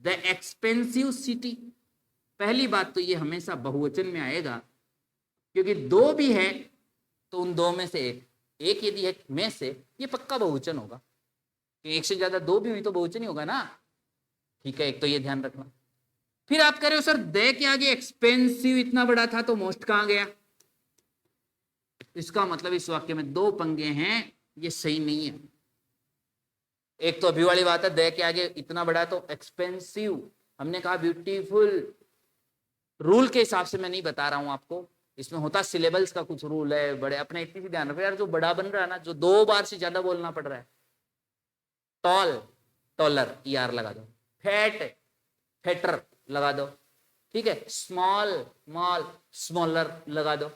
द एक्सपेंसिव सिटी, पहली बात तो ये हमेशा बहुवचन में आएगा, क्योंकि दो भी है तो उन दो में से एक यदि है में से, ये पक्का बहुवचन होगा। एक से ज्यादा दो भी हुई तो बहुवचन ही होगा ना। ठीक है, एक तो ये ध्यान रखना। फिर आप कह रहे हो सर दे के आगे एक्सपेंसिव इतना बड़ा था तो मोस्ट कहां गया? इसका मतलब इस वाक्य में दो पंगे हैं, ये सही नहीं है। एक तो अभी वाली बात है, दे के आगे इतना बड़ा तो एक्सपेंसिव, हमने कहा ब्यूटीफुल। रूल के हिसाब से मैं नहीं बता रहा हूं आपको, इसमें होता सिलेबल्स का कुछ रूल है बड़े, अपने इतनी सी ध्यान रखो यार। जो बड़ा बन रहा है ना, जो 2 बार से ज्यादा बोलना पड़ रहा है, टॉल टॉलर ER लगा दो, फैट फैटर लगा दो, ठीक है, स्मॉल मॉल स्मॉलर लगा दो।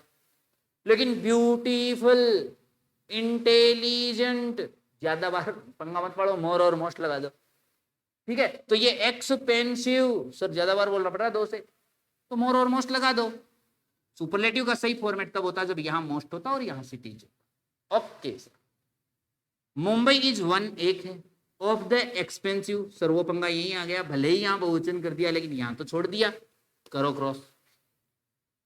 लेकिन ब्यूटीफुल इंटेलिजेंट ज्यादा बार पंगा मत पड़ो, मोर और मोस्ट लगा दो, ठीक है। तो ये एक्सपेंसिव सर ज्यादा बार बोलना पड़ रहा है 2 से, तो मोर और मोस्ट लगा दो। सुपरलेटिव का सही फॉर्मेट तब होता है जब यहां मोस्ट होता और यहां cities. Okay sir, Mumbai is one, एक है, ऑफ द एक्सपेंसिव, सर वो पंगा यही आ गया, भले ही यहां बहुवचन कर दिया लेकिन यहां तो छोड़ दिया, करो cross.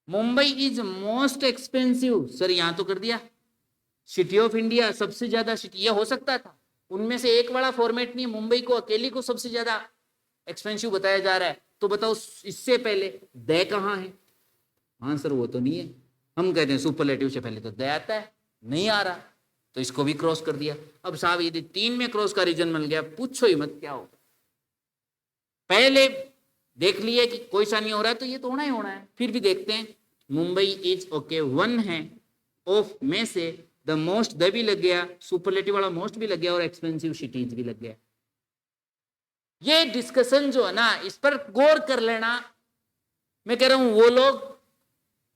Mumbai is most expensive, sir यहां तो कर दिया। सिटी ऑफ इंडिया, सबसे ज्यादा सिटी, ये हो सकता था, उनमें से एक वाला फॉर्मेट नहीं, मुंबई को अकेली को सबसे ज्यादा एक्सपेंसिव बताया जा रहा है। तो बताओ इससे पहले दे कहां है? हाँ सर वो तो नहीं है, हम कहते हैं सुपरलेटिव से पहले तो दे आता है, नहीं आ रहा, तो इसको भी क्रॉस कर दिया। अब साहब यदि 3 में क्रॉस का रीजन मिल गया, पूछो ही मत क्या होगा। पहले देख लिए कि कोई सा नहीं हो रहा है तो ये तो होना ही होना है, फिर भी देखते हैं। मुंबई इज ओके वन है, ऑफ में से द मोस्ट द भी लग गया, सुपरलेटिव वाला मोस्ट भी लग गया और एक्सपेंसिव सिटीज भी लग गया। ये डिस्कशन जो है ना, इस पर गौर कर लेना। मैं कह रहा हूं वो लोग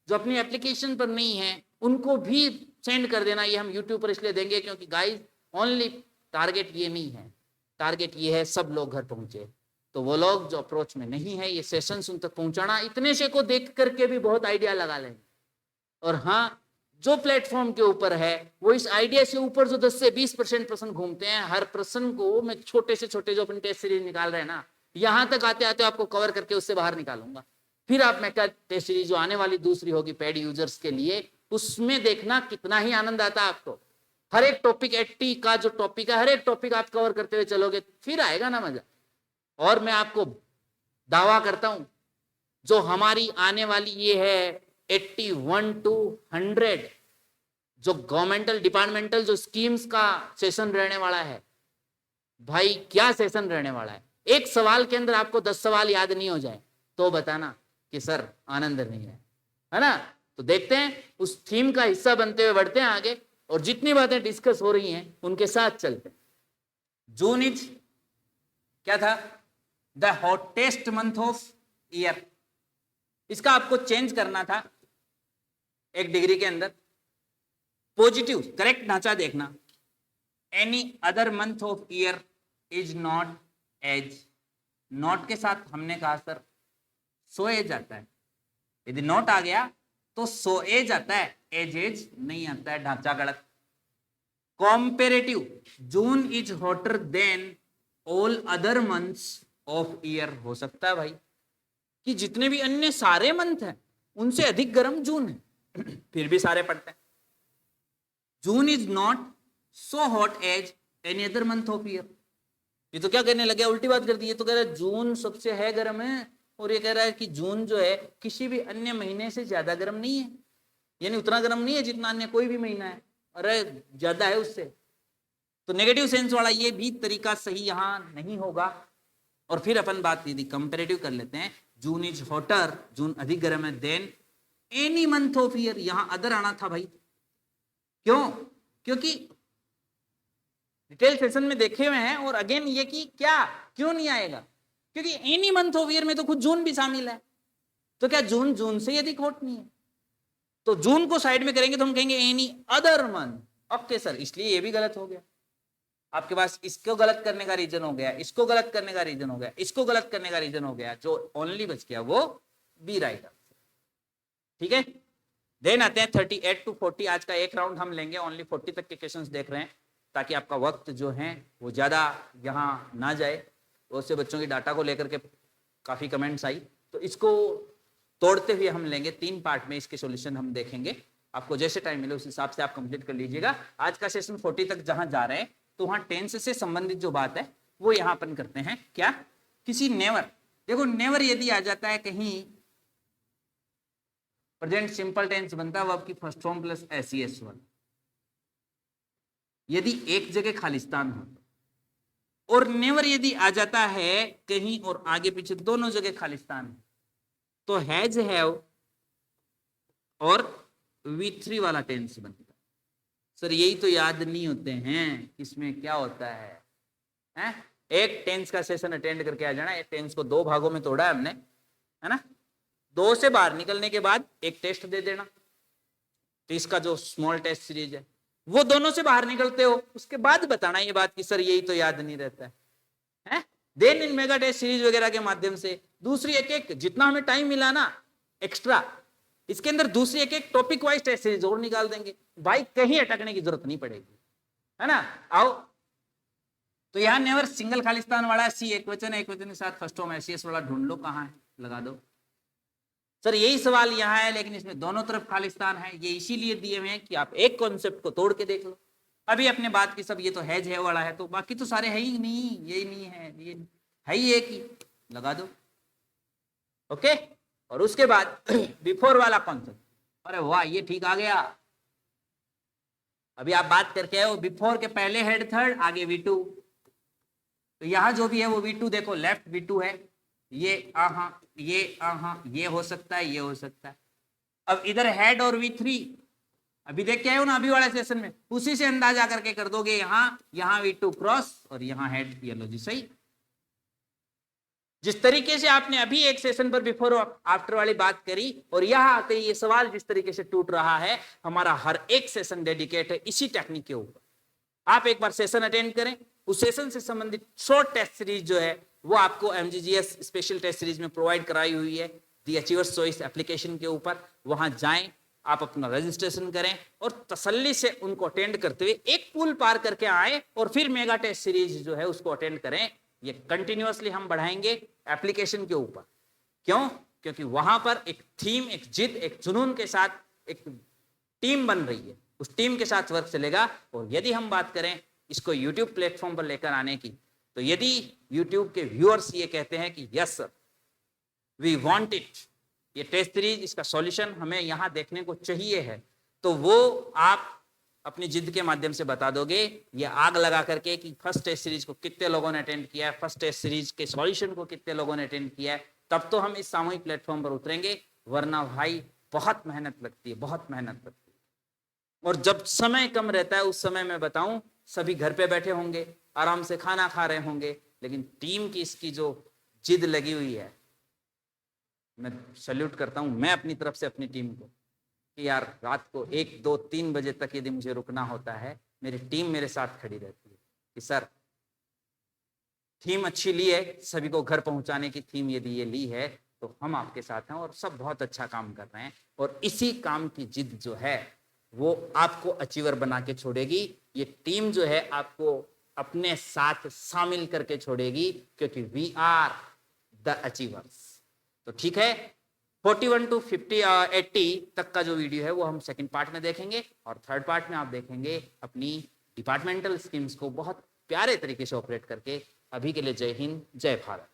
जो अपनी एप्लीकेशन पर नहीं है उनको भी सेंड कर देना। ये हम यूट्यूब पर इसलिए देंगे क्योंकि गाइस ओनली टारगेट ये नहीं है, टारगेट ये है सब लोग घर पहुंचे। तो वो लोग जो अप्रोच में नहीं है, ये सेशंस उन तक पहुंचाना, इतने से को देख करके भी बहुत आइडिया लगा लेंगे। और हाँ, जो प्लेटफॉर्म के ऊपर है वो इस आइडिया से ऊपर जो 10 से 20% प्रश्न घूमते हैं, हर प्रश्न को मैं छोटे से छोटे जो अपन टेस्ट सीरीज निकाल रहे हैं ना, यहां तक आते आते आपको कवर करके उससे बाहर निकालूंगा। फिर आप मैं क्या टेस्ट सीरीज जो आने वाली दूसरी होगी पेड यूजर्स के लिए, उसमें देखना कितना ही आनंद आता है आपको। हर एक टॉपिक 80 का जो टॉपिक है, हर एक टॉपिक आप कवर करते हुए चलोगे, फिर आएगा ना मजा। और मैं आपको दावा करता हूं, जो हमारी आने वाली ये है 81 to 100 जो गवर्नमेंटल डिपार्टमेंटल जो स्कीम्स का सेशन रहने वाला है, भाई क्या सेशन रहने वाला है। एक सवाल के अंदर आपको 10 सवाल याद नहीं हो जाए तो बताना कि सर आनंद नहीं है ना। तो देखते हैं, उस थीम का हिस्सा बनते हुए बढ़ते हैं आगे, और जितनी बातें डिस्कस हो रही हैं उनके साथ चलते हैं। जून इज क्या था? The hottest month of year. इसका आपको चेंज करना था 1 डिग्री के अंदर। पॉजिटिव करेक्ट ढांचा देखना, any other month of year is not as. Not के साथ हमने कहा सर सो एज आता है, यदि नॉट आ गया तो सो एज आता है, एज एज नहीं आता है, ढांचा गलत। Comparative, June is hotter then all other months of year. हो सकता है भाई कि जितने भी अन्य सारे मंथ हैं उनसे अधिक गर्म जून है, फिर भी सारे पढ़ते हैं। June is not so hot as any other month of year. ये तो क्या कहने लगे, उल्टी बात कर दी। ये तो कह रहा है जून सबसे है गर्म है, और ये कह रहा है कि जून जो है किसी भी अन्य महीने से ज्यादा गर्म नहीं है, यानी उतना गर्म नहीं है जितना अन्य कोई भी महीना है, अरे ज्यादा है उससे। तो नेगेटिव सेंस वाला ये भी तरीका सही यहां नहीं होगा। और फिर अपन बात यदि कंपेरेटिव कर लेते हैं, जून इज हॉटर, जून अधिक गर्म है, than any month of year. यहां अदर आना था भाई, क्यों? क्योंकि डिटेल सेशन में देखे हुए हैं, और अगेन ये कि क्या क्यों नहीं आएगा, क्योंकि एनी मंथ ऑफ ईयर में तो खुद जून भी शामिल है। तो क्या जून जून से अधिक हॉट नहीं है? तो जून को साइड में करेंगे तो हम कहेंगे any other month. Okay sir, इसलिए ये भी गलत हो गया। आपके पास इसको गलत करने का रीजन हो गया, इसको गलत करने का रीजन हो गया, इसको गलत करने का रीजन हो गया, जो ओनली बच गया वो बी राइट आंसर। ठीक है, देन आते हैं 38 to 40। आज का एक राउंड हम लेंगे, ओनली 40 तक के क्वेश्चंस देख रहे हैं ताकि आपका वक्त जो है वो ज़्यादा यहाँ ना जाए। उससे बच्चों की डाटा को लेकर के काफ़ी कमेंट्स आई, तो इसको तोड़ते हुए हम लेंगे 3 पार्ट में, इसके सॉल्यूशन हम देखेंगे। आपको जैसे टाइम मिले उस हिसाब से आप कंप्लीट कर लीजिएगा। आज का सेशन 40 तक जहां जा रहे हैं तो वहां टेंस से संबंधित जो बात है वो यहां अपन करते हैं। क्या, किसी नेवर, देखो नेवर यदि आ जाता है कहीं, प्रेजेंट सिंपल टेंस बनता है वर्ब की first form plus SES one. यदि एक जगह खालिस्तान हो, और नेवर यदि आ जाता है कहीं और आगे पीछे दोनों जगह खालिस्तान है, तो हैज हैव और V3 वाला टेंस बनता है। सर यही तो याद नहीं होते हैं, इसमें क्या होता है, हैं? एक टेंस का सेशन अटेंड करके आ जाना। एक टेंस को 2 भागों में तोड़ा है हमने, है ना। 2 से बाहर निकलने के बाद एक टेस्ट दे देना, तो इसका जो स्मॉल टेस्ट सीरीज है वो दोनों से बाहर निकलते हो, उसके बाद बताना ये बात कि सर यही तो याद नहीं रहता है। Then in mega test series वगैरह के माध्यम से दूसरी एक जितना हमें टाइम मिला ना एक्स्ट्रा, इसके अंदर दूसरी एक टॉपिक वाइज टेस्ट सीरीज और निकाल देंगे भाई, कहीं अटकने की जरूरत नहीं पड़ेगी, है ना। आओ, तो यहां नेवर सिंगल खालिस्तान वाला सी एक वचन के साथ फर्स्ट फॉर्म एसईएस वाला ढूंढ लो, कहां है लगा दो। सर यही सवाल यहाँ है, लेकिन इसमें दोनों तरफ खालिस्तान है, ये इसीलिए दिए हुए हैं कि आप एक कॉन्सेप्ट को तोड़ के देख लो। अभी अपने बात की सब ये तो हैज है वाला है, तो बाकी तो सारे है ही नहीं, यही नहीं है, ये है ही एक ही, लगा दो। ओके, और उसके बाद बिफोर वाला कॉन्सेप्ट, अरे वाह ये ठीक आ गया। अभी आप बात करके आए हो बिफोर के पहले हेड थर्ड, आगे V2, तो यहां जो भी है वो V2, देखो लेफ्ट V2 है, ये आहा, ये आहा, ये हो सकता है, ये हो सकता है। अब इधर हेड और V3 अभी देख के आए हो ना अभी वाले सेशन में, उसी से अंदाजा करके कर दोगे, यहाँ V2 क्रॉस और यहाँ हेड, ये लो जी सही। जिस तरीके से आपने अभी एक सेशन पर बिफोर आफ्टर वाली बात करी, और यहाँ आते ही ये सवाल जिस तरीके से टूट रहा है, हमारा हर एक सेशन डेडिकेट है इसी टेक्निक के ऊपर। आप एक बार सेशन अटेंड करें, उस सेशन से संबंधित शॉर्ट टेस्ट सीरीज जो है वो आपको MGGS स्पेशल टेस्ट सीरीज में प्रोवाइड कराई हुई है दी अचीवर्स चॉइस एप्लीकेशन के ऊपर। वहां जाएं, आप अपना रजिस्ट्रेशन करें और तसल्ली से उनको अटेंड करते हुए एक पूल पार करके आए, और फिर मेगा टेस्ट सीरीज जो है उसको अटेंड करें। ये कंटिन्यूअसली हम बढ़ाएंगे एप्लीकेशन के ऊपर। क्यों? क्योंकि वहां पर एक थीम, एक जिद, एक जुनून के साथ एक टीम बन रही है, उस टीम के साथ वर्क चलेगा। और यदि हम बात करें इसको YouTube प्लेटफॉर्म पर लेकर आने की, तो यदि YouTube के व्यूअर्स ये कहते हैं कि yes sir we want it, ये टेस्ट सीरीज, इसका सॉल्यूशन हमें यहाँ देखने को चाहिए है, तो वो आप अपनी जिद के माध्यम से बता दोगे, ये आग लगा करके कि फर्स्ट टेस्ट सीरीज को कितने लोगों ने अटेंड किया है, फर्स्ट टेस्ट सीरीज के सॉल्यूशन को कितने लोगों ने अटेंड किया है, तब तो हम इस सामूहिक प्लेटफॉर्म पर उतरेंगे। वरना भाई बहुत मेहनत लगती है, बहुत मेहनत लगती है। और जब समय कम रहता है उस समय मैं बताऊं, सभी घर पे बैठे होंगे, आराम से खाना खा रहे होंगे, लेकिन टीम की इसकी जो जिद लगी हुई है, मैं सैल्यूट करता हूं मैं अपनी तरफ से अपनी टीम को, कि यार रात को 1, 2, 3 बजे तक यदि मुझे रुकना होता है, मेरी टीम मेरे साथ खड़ी रहती है कि सर थीम अच्छी ली है, सभी को घर पहुंचाने की थीम यदि ये ली है तो हम आपके साथ हैं, और सब बहुत अच्छा काम कर रहे हैं। और इसी काम की जिद जो है वो आपको अचीवर बना के छोड़ेगी। ये टीम जो है आपको अपने साथ शामिल करके छोड़ेगी, क्योंकि वी आर द अचीवर्स। तो ठीक है, 41 to 80 तक का जो वीडियो है वो हम सेकंड पार्ट में देखेंगे, और थर्ड पार्ट में आप देखेंगे अपनी डिपार्टमेंटल स्कीम्स को बहुत प्यारे तरीके से ऑपरेट करके। अभी के लिए जय हिंद, जय भारत।